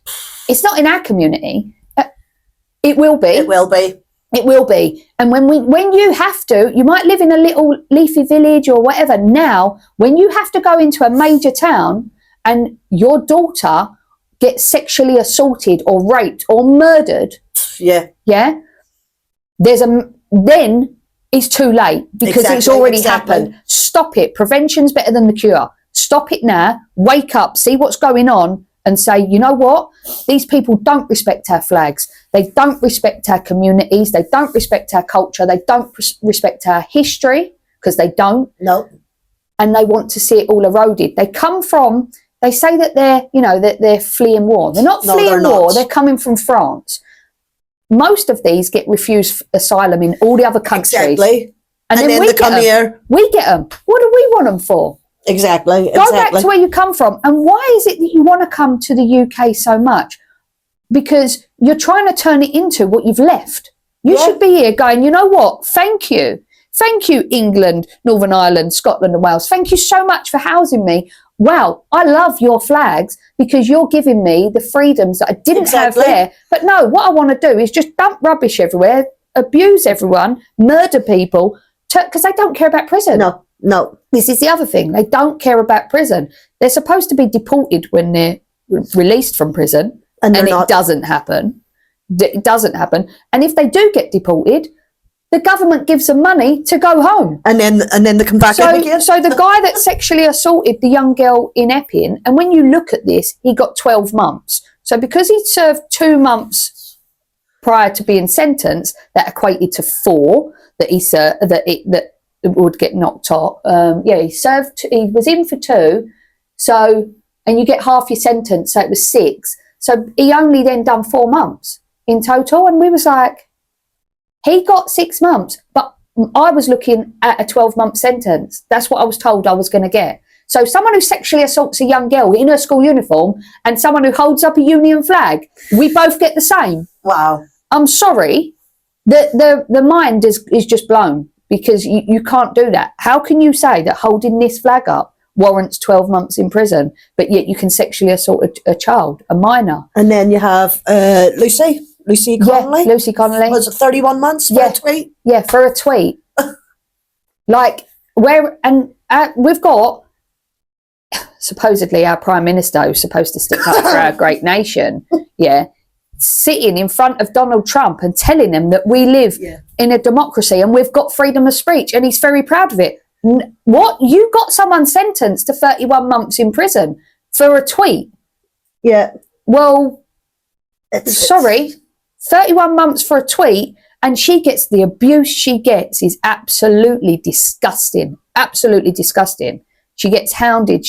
It's not in our community. It will be. It will be. It will be. And when you have to, you might live in a little leafy village or whatever. Now, when you have to go into a major town and your daughter gets sexually assaulted or raped or murdered, yeah, then it's too late because it's already exactly. happened. Stop it. Prevention's better than the cure. Stop it now. Wake up. See what's going on. And say, you know what? These people don't respect our flags. They don't respect our communities. They don't respect our culture. They don't respect our history because they don't. No. And they want to see it all eroded. They say that they're fleeing war. They're not fleeing war. They're coming from France. Most of these get refused asylum in all the other countries. Exactly. And then they come here. We get them. What do we want them for? Exactly. Go back to where you come from. And why is it that you want to come to the UK so much? Because you're trying to turn it into what you've left. You should be here going, you know what? Thank you. Thank you, England, Northern Ireland, Scotland and Wales. Thank you so much for housing me. Wow, I love your flags because you're giving me the freedoms that I didn't have there. But no, what I want to do is just dump rubbish everywhere, abuse everyone, murder people, because they don't care about prison. No. This is the other thing. They don't care about prison. They're supposed to be deported when they're released from prison, and it doesn't happen. It doesn't happen. And if they do get deported, the government gives them money to go home. And then they come back in again. So the guy that sexually assaulted the young girl in Epping, and when you look at this, he got 12 months. So because he'd served 2 months prior to being sentenced, that equated to 4 that he served, that would get knocked off. He was in for 2, so, and you get half your sentence, so it was 6. So he only then done 4 months in total, and we was like, he got 6 months, but I was looking at a 12-month sentence. That's what I was told I was going to get. So someone who sexually assaults a young girl in her school uniform and someone who holds up a union flag, we both get the same. Wow. I'm sorry, the mind is just blown. Because you can't do that. How can you say that holding this flag up warrants 12 months in prison, but yet you can sexually assault a child, a minor? And then you have Lucy Connolly. Yeah, Lucy Connolly. Was it 31 months for a tweet? Yeah, for a tweet. We've got, supposedly our Prime Minister, who's supposed to stick up for our great nation, sitting in front of Donald Trump and telling him that we live in a democracy and we've got freedom of speech, and he's very proud of it. What? You got someone sentenced to 31 months in prison for a tweet? Yeah. Well, sorry, 31 months for a tweet, and she gets the abuse she gets is absolutely disgusting. Absolutely disgusting. She gets hounded.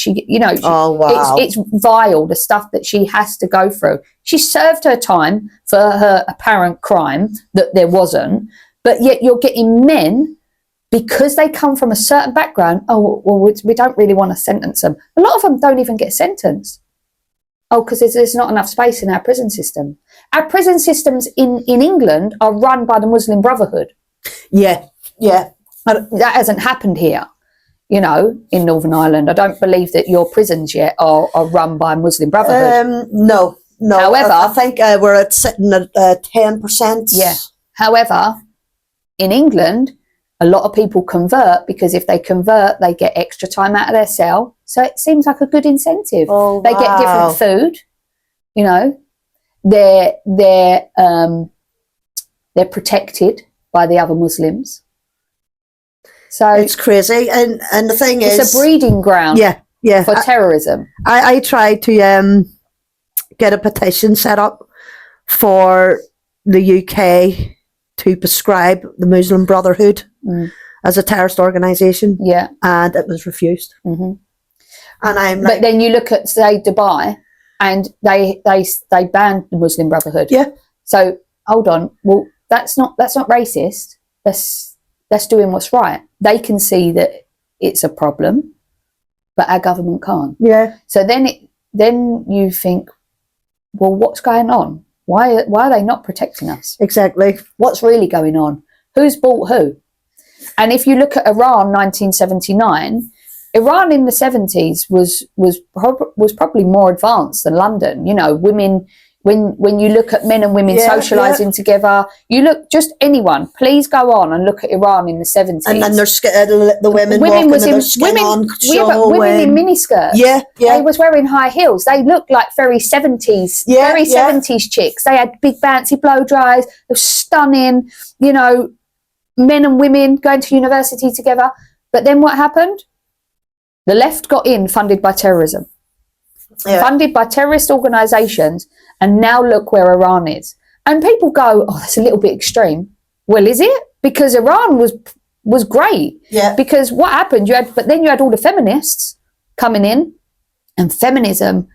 Oh, wow. It's vile, the stuff that she has to go through. She served her time for her apparent crime that there wasn't, but yet you're getting men, because they come from a certain background, we don't really want to sentence them. A lot of them don't even get sentenced. Because there's not enough space in our prison system. Our prison systems in England are run by the Muslim Brotherhood. Yeah, yeah. That hasn't happened here, you know, in Northern Ireland. I don't believe that your prisons yet are run by Muslim Brotherhood. No. However, I think we're sitting at 10%. Yeah. However, in England, a lot of people convert because if they convert, they get extra time out of their cell. So it seems like a good incentive. Oh, They get different food, you know. They're protected by the other Muslims. So It's crazy, and the thing is, it's a breeding ground for terrorism. I tried to get a petition set up for the UK to prescribe the Muslim Brotherhood as a terrorist organisation. Yeah, and it was refused. Mm-hmm. And I'm but then you look at, say, Dubai, and they banned the Muslim Brotherhood. Yeah. So hold on, well, that's not racist. That's doing what's right. They can see that it's a problem, but our government can't. Yeah. So then you think, well, what's going on? Why are they not protecting us? Exactly. What's really going on? Who's bought who? And if you look at Iran, 1979, Iran in the 70s was probably more advanced than London. You know, women. When you look at men and women socialising together, you look, just anyone, please go on and look at Iran in the 70s. And then there's the women walking with their skin on show. Women in miniskirts. Yeah. They was wearing high heels. They looked like very 70s, 70s chicks. They had big bouncy blow dries. They were stunning, you know, men and women going to university together. But then what happened? The left got in, funded by terrorism. Funded by terrorist organisations, and now look where Iran is. And people go, oh, that's a little bit extreme. Well, is it? Because Iran was great. Yeah. Because what happened, you had all the feminists coming in, and feminism,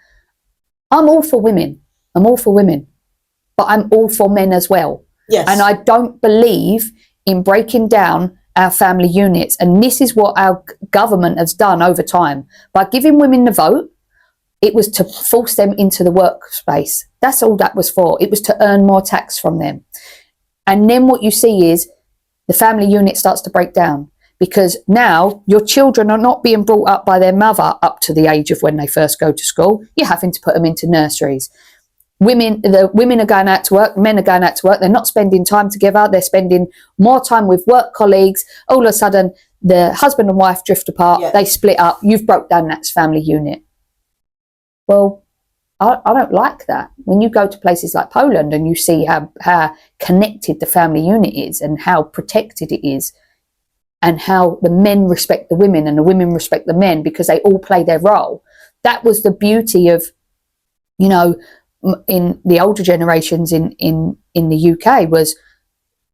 I'm all for women. But I'm all for men as well. Yes. And I don't believe in breaking down our family units. And this is what our government has done over time. By giving women the vote, it was to force them into the workspace. That's all that was for. It was to earn more tax from them. And then what you see is the family unit starts to break down, because now your children are not being brought up by their mother up to the age of when they first go to school. You're having to put them into nurseries. The women are going out to work, men are going out to work. They're not spending time together. They're spending more time with work colleagues. All of a sudden, the husband and wife drift apart. Yeah. They split up. You've broke down that family unit. Well, I don't like that. When you go to places like Poland and you see how connected the family unit is and how protected it is, and how the men respect the women and the women respect the men because they all play their role. That was the beauty of, you know, in the older generations in the UK, was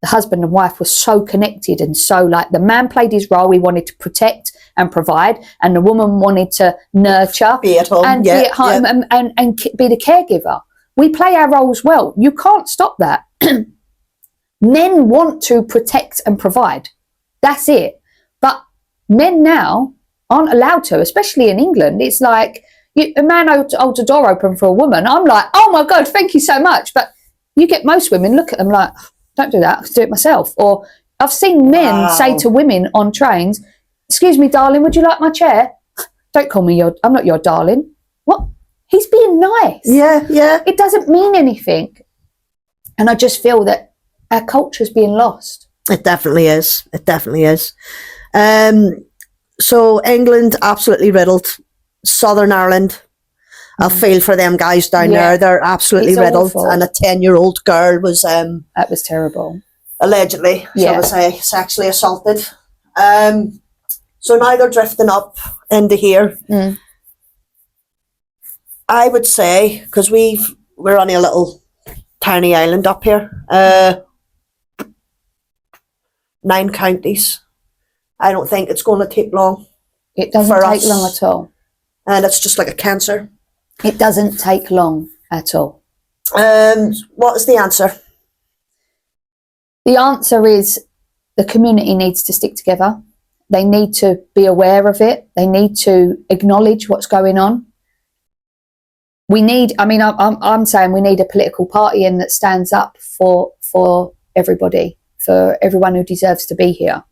the husband and wife were so connected, and so, like, the man played his role. He wanted to protect and provide, and the woman wanted to nurture, be at home, and be at home, and be the caregiver. We play our roles well. You can't stop that. Men want to protect and provide. That's it. But men now aren't allowed to, especially in England. It's like a man holds a door open for a woman. I'm like, oh my God, thank you so much. But you get most women, look at them like, don't do that, I can do it myself. Or I've seen men say to women on trains, excuse me, darling, would you like my chair? Don't call me I'm not your darling. What? He's being nice. Yeah. It doesn't mean anything. And I just feel that our culture's being lost. It definitely is. So England, absolutely riddled. Southern Ireland, I feel for them guys down there. They're absolutely riddled. Awful. And a 10-year-old girl was... that was terrible. Allegedly, shall we say, sexually assaulted. So now they're drifting up into here. I would say, because we're on a little tiny island up here, 9 counties. I don't think it's going to take long. It doesn't take long at all. And it's just like a cancer. It doesn't take long at all. What is the answer? The answer is the community needs to stick together. They need to be aware of it. They need to acknowledge what's going on. I'm saying we need a political party in that stands up for everybody, for everyone who deserves to be here.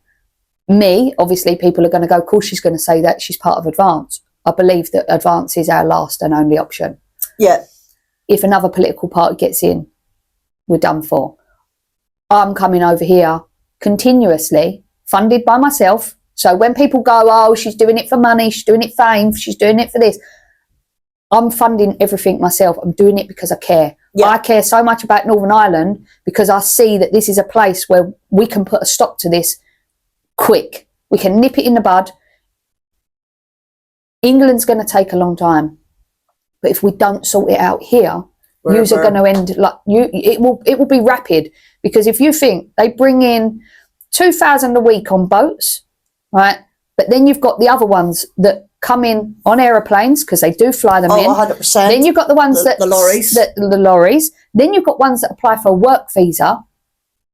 Me, obviously, people are going to go, of course she's going to say that she's part of Advance. I believe that Advance is our last and only option. Yeah. If another political party gets in, we're done for. I'm coming over here continuously, funded by myself. So when people go, oh, she's doing it for money, she's doing it for fame, she's doing it for this, I'm funding everything myself. I'm doing it because I care. Yeah. I care so much about Northern Ireland because I see that this is a place where we can put a stop to this quick. We can nip it in the bud. England's going to take a long time. But if we don't sort it out here, yous are going to end like you. It will be rapid, because if you think they bring in 2,000 a week on boats, right? But then you've got the other ones that come in on aeroplanes because they do fly them in. 100%. Then you've got the ones the lorries. The lorries. Then you've got ones that apply for a work visa.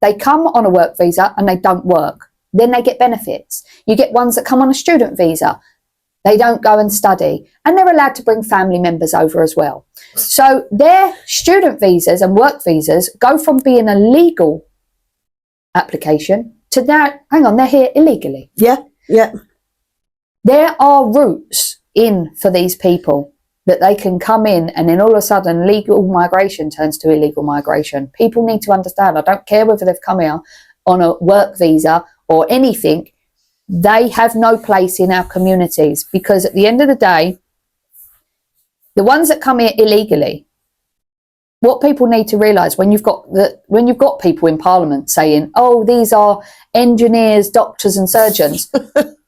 They come on a work visa and they don't work. Then they get benefits. You get ones that come on a student visa. They don't go and study, and they're allowed to bring family members over as well. So their student visas and work visas go from being a legal application to now, hang on, they're here illegally. Yeah, yeah. There are routes in for these people that they can come in, and then all of a sudden legal migration turns to illegal migration. People need to understand, I don't care whether they've come here on a work visa or anything, they have no place in our communities, because at the end of the day, the ones that come here illegally, what people need to realise when you've got people in Parliament saying, oh, these are engineers, doctors and surgeons,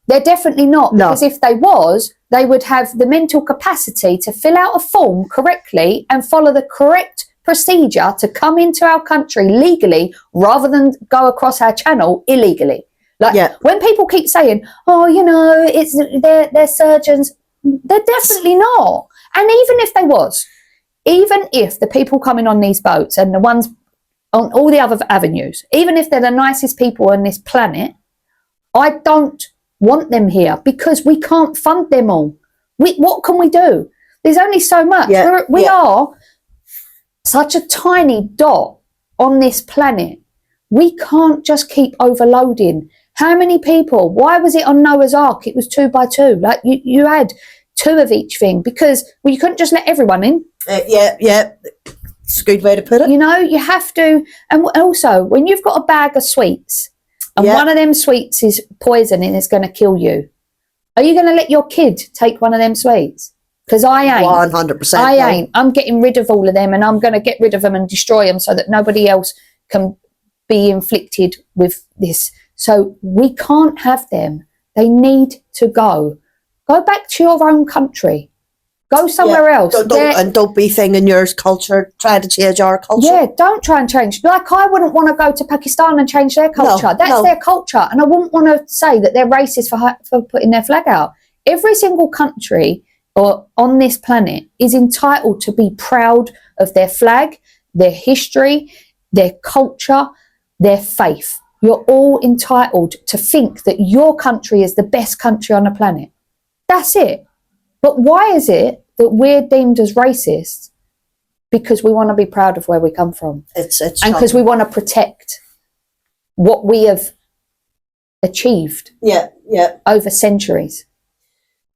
they're definitely not. No. Because if they was, they would have the mental capacity to fill out a form correctly and follow the correct procedure to come into our country legally rather than go across our channel illegally. Like, yeah. When people keep saying, oh, you know, they're surgeons, they're definitely not. And even if they was, even if the people coming on these boats and the ones on all the other avenues, even if they're the nicest people on this planet, I don't want them here because we can't fund them all. What can we do? There's only so much. Yeah. We are such a tiny dot on this planet. We can't just keep overloading. How many people? Why was it on Noah's Ark? It was 2 by 2. Like you had 2 of each thing because you couldn't just let everyone in. Yeah. It's a good way to put it. You know, you have to. And also, when you've got a bag of sweets and one of them sweets is poison and it's going to kill you, are you going to let your kid take one of them sweets? Because I ain't. 100%. I ain't. I'm getting rid of all of them, and I'm going to get rid of them and destroy them so that nobody else can be inflicted with this. So we can't have them. They need to go. Go back to your own country. Go somewhere else. Don't be thinking your culture, trying to change our culture. Yeah, don't try and change. Like, I wouldn't want to go to Pakistan and change their culture. That's their culture. And I wouldn't want to say that they're racist for putting their flag out. Every single country or on this planet is entitled to be proud of their flag, their history, their culture, their faith. You're all entitled to think that your country is the best country on the planet. That's it. But why is it that we're deemed as racist? Because we want to be proud of where we come from. And because we want to protect what we have achieved over centuries.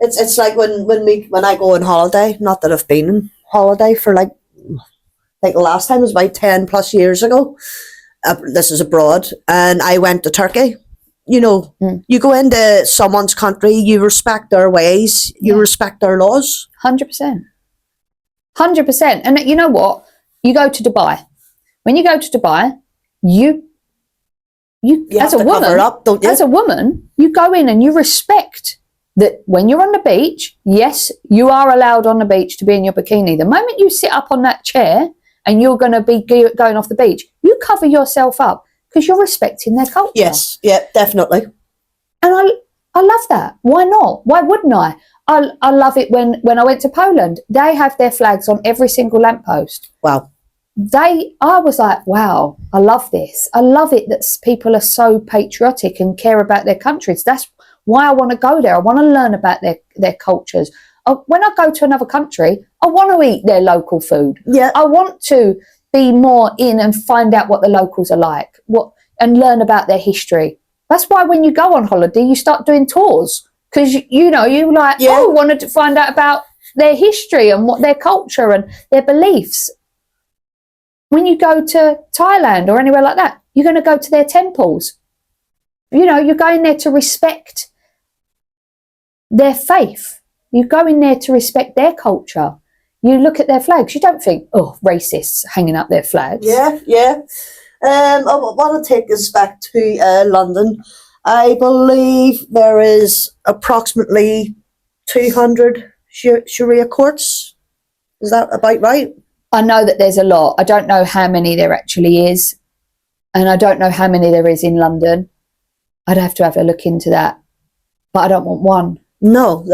It's like when I go on holiday, not that I've been on holiday for like the last time was about 10 plus years ago. This is abroad, and I went to Turkey. You know, you go into someone's country, you respect their ways, you respect their laws. 100%. 100%. And you know what? You go to Dubai. When you go to Dubai, you as a woman, cover up, don't you? As a woman, you go in and you respect that when you're on the beach, yes, you are allowed on the beach to be in your bikini. The moment you sit up on that chair and you're going to be going off the beach, you cover yourself up because you're respecting their culture. Yes, yeah, definitely. And I love that. Why not? Why wouldn't I? I love it when I went to Poland. They have their flags on every single lamppost. Wow. I was like, wow, I love this. I love it that people are so patriotic and care about their countries. That's why I want to go there. I want to learn about their cultures. When I go to another country, I want to eat their local food. Yeah. I want to be more in and find out what the locals are like. and learn about their history. That's why when you go on holiday, you start doing tours, because you like, Yeah. oh, wanted to find out about their history and what their culture and their beliefs. When you go to Thailand or anywhere like that, you're going to go to their temples. You're going there to respect their faith. You're going there to respect their culture. You look at their flags. You don't think, oh, racists hanging up their flags. Yeah, yeah. I want to take us back to London. I believe there is approximately 200 Sharia courts. Is that about right? I know that there's a lot. I don't know how many there actually is. And I don't know how many there is in London. I'd have to have a look into that. But I don't want one. No.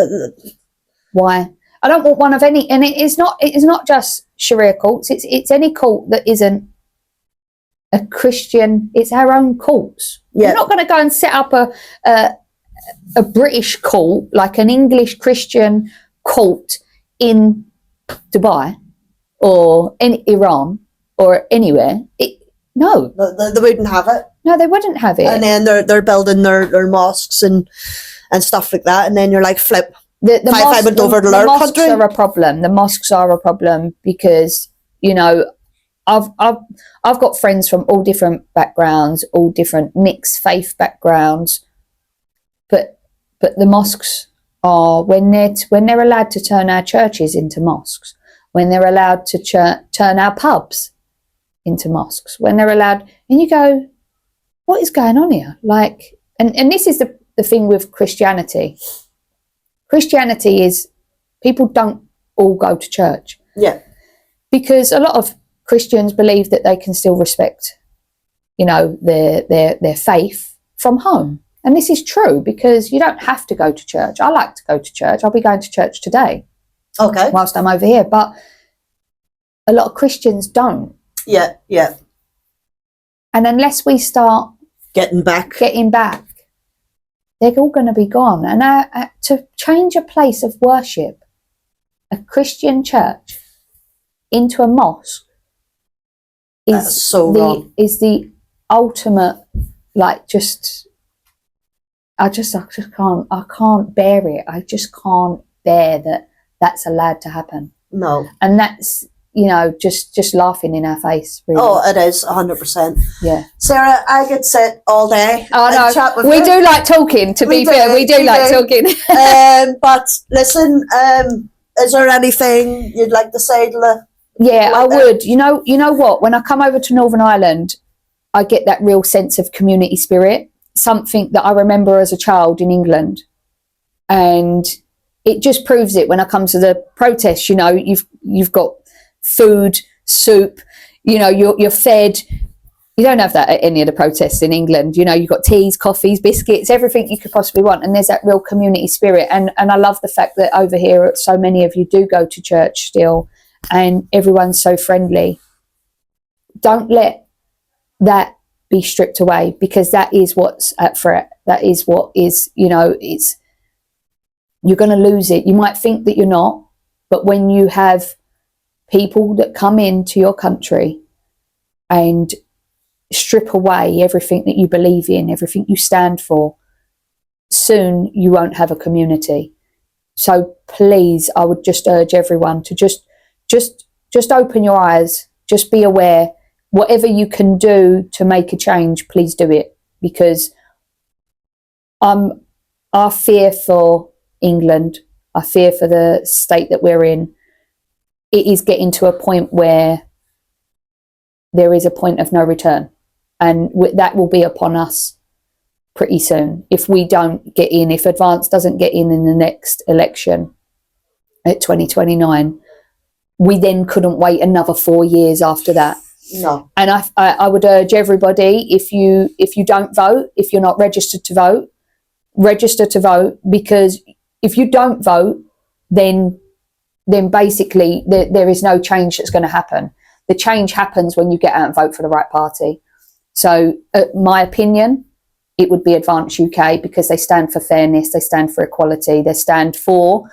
Why? I don't want one of any, and it is not just Sharia courts. It's any court that isn't a Christian. It's our own courts. Yeah. You're not going to go and set up a British court, like an English Christian court in Dubai or in Iran or anywhere. No. They wouldn't have it. No, they wouldn't have it. And then they're building their mosques and stuff like that. And then you're like, flip. The I went over to their mosques country. are a problem. The mosques are a problem because, I've got friends from all different backgrounds, all different mixed faith backgrounds, but the mosques are, when they're allowed to turn our churches into mosques, when they're allowed to turn our pubs into mosques, when they're allowed, and you go, what is going on here? Like, and this is the thing with Christianity. Christianity is, people don't all go to church. Yeah. Because a lot of Christians believe that they can still respect, their faith from home. And this is true, because you don't have to go to church. I like to go to church. I'll be going to church today. Okay. Whilst I'm over here. But a lot of Christians don't. Yeah, yeah. And unless we start Getting back, they're all going to be gone. And to change a place of worship, a Christian church, into a mosque that's so wrong. Is the ultimate, like, I can't bear it. I just can't bear that that's allowed to happen. No. And that's, just laughing in our face, really. Oh, it is 100%. Yeah. Sarah, I could sit all day and chat with we you. do like talking, to be fair. We do like talking. But listen, is there anything you'd like to say to the... Yeah, I would. You know what? When I come over to Northern Ireland, I get that real sense of community spirit, something that I remember as a child in England. And it just proves it when I come to the protests. You've got food, soup, you're fed. You don't have that at any of the protests in England. You've got teas, coffees, biscuits, everything you could possibly want. And there's that real community spirit. And I love the fact that over here, so many of you do go to church still, and everyone's so friendly. Don't let that be stripped away, because that is what's at threat. That is what is, it's, you're going to lose it. You might think that you're not, but when you have people that come into your country and strip away everything that you believe in, everything you stand for, soon you won't have a community. So please, I would just urge everyone to just open your eyes, just be aware. Whatever you can do to make a change, please do it, because I fear for England. I fear for the state that we're in. It is getting to a point where there is a point of no return, and that will be upon us pretty soon if we don't get in. If Advance doesn't get in the next election at 2029, we then couldn't wait another 4 years after that. No. And I would urge everybody, if you don't vote, if you're not registered to vote, register to vote, because if you don't vote, then basically there is no change that's going to happen. The change happens when you get out and vote for the right party. So, my opinion, it would be Advance UK, because they stand for fairness, they stand for equality, they stand for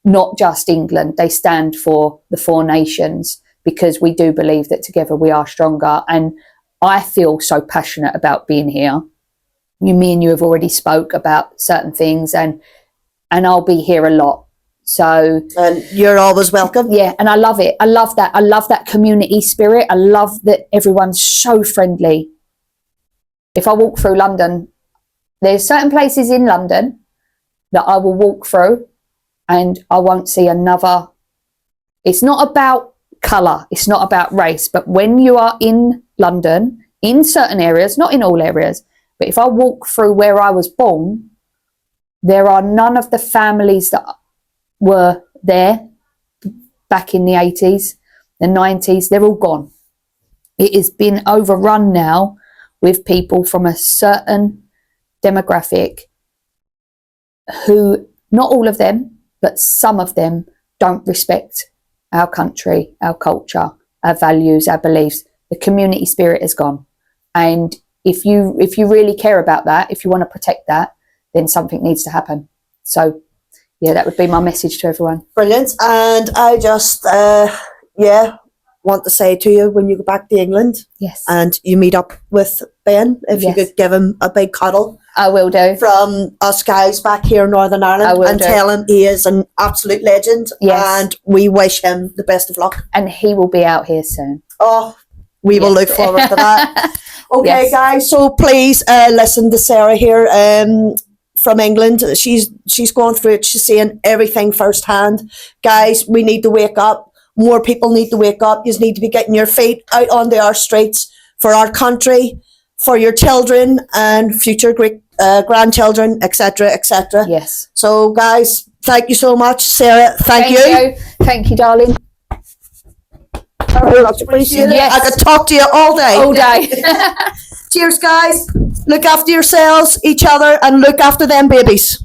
not just England, they stand for the 4 nations, because we do believe that together we are stronger. And I feel so passionate about being here. Me and you have already spoke about certain things, and I'll be here a lot. So, and you're always welcome. yeah, and I love it. I love that. I love that community spirit. I love that everyone's so friendly. If I walk through London, there's certain places in London that I will walk through and I won't see another. It's not about colour, it's not about race, but when you are in London, in certain areas, not in all areas, but if I walk through where I was born, there are none of the families that were there back in the 80s, the 90s, they're all gone. It has been overrun now with people from a certain demographic who, not all of them, but some of them don't respect our country, our culture, our values, our beliefs. The community spirit is gone. And if you really care about that, if you want to protect that, then something needs to happen. So, yeah, that would be my message to everyone. Brilliant. And I just, want to say to you, when you go back to England Yes, and you meet up with Ben, if Yes. you could give him a big cuddle I will do. from us guys back here in Northern I Ireland, will and do. tell him he is an absolute legend. Yes. And we wish him the best of luck. And he will be out here soon. Oh, we will Yes. look forward to that. Okay, Yes. guys. So please listen to Sarah here from England. She's going through it. She's seeing everything firsthand. Guys, we need to wake up. More people need to wake up. You need to be getting your feet out onto our streets for our country, for your children and future great grandchildren, etc., etc. Yes. So, guys, thank you so much, Sarah. Thank you. Thank you, darling. Very much appreciated. Yes. I could talk to you all day. All day. Cheers, guys. Look after yourselves, each other, and look after them babies.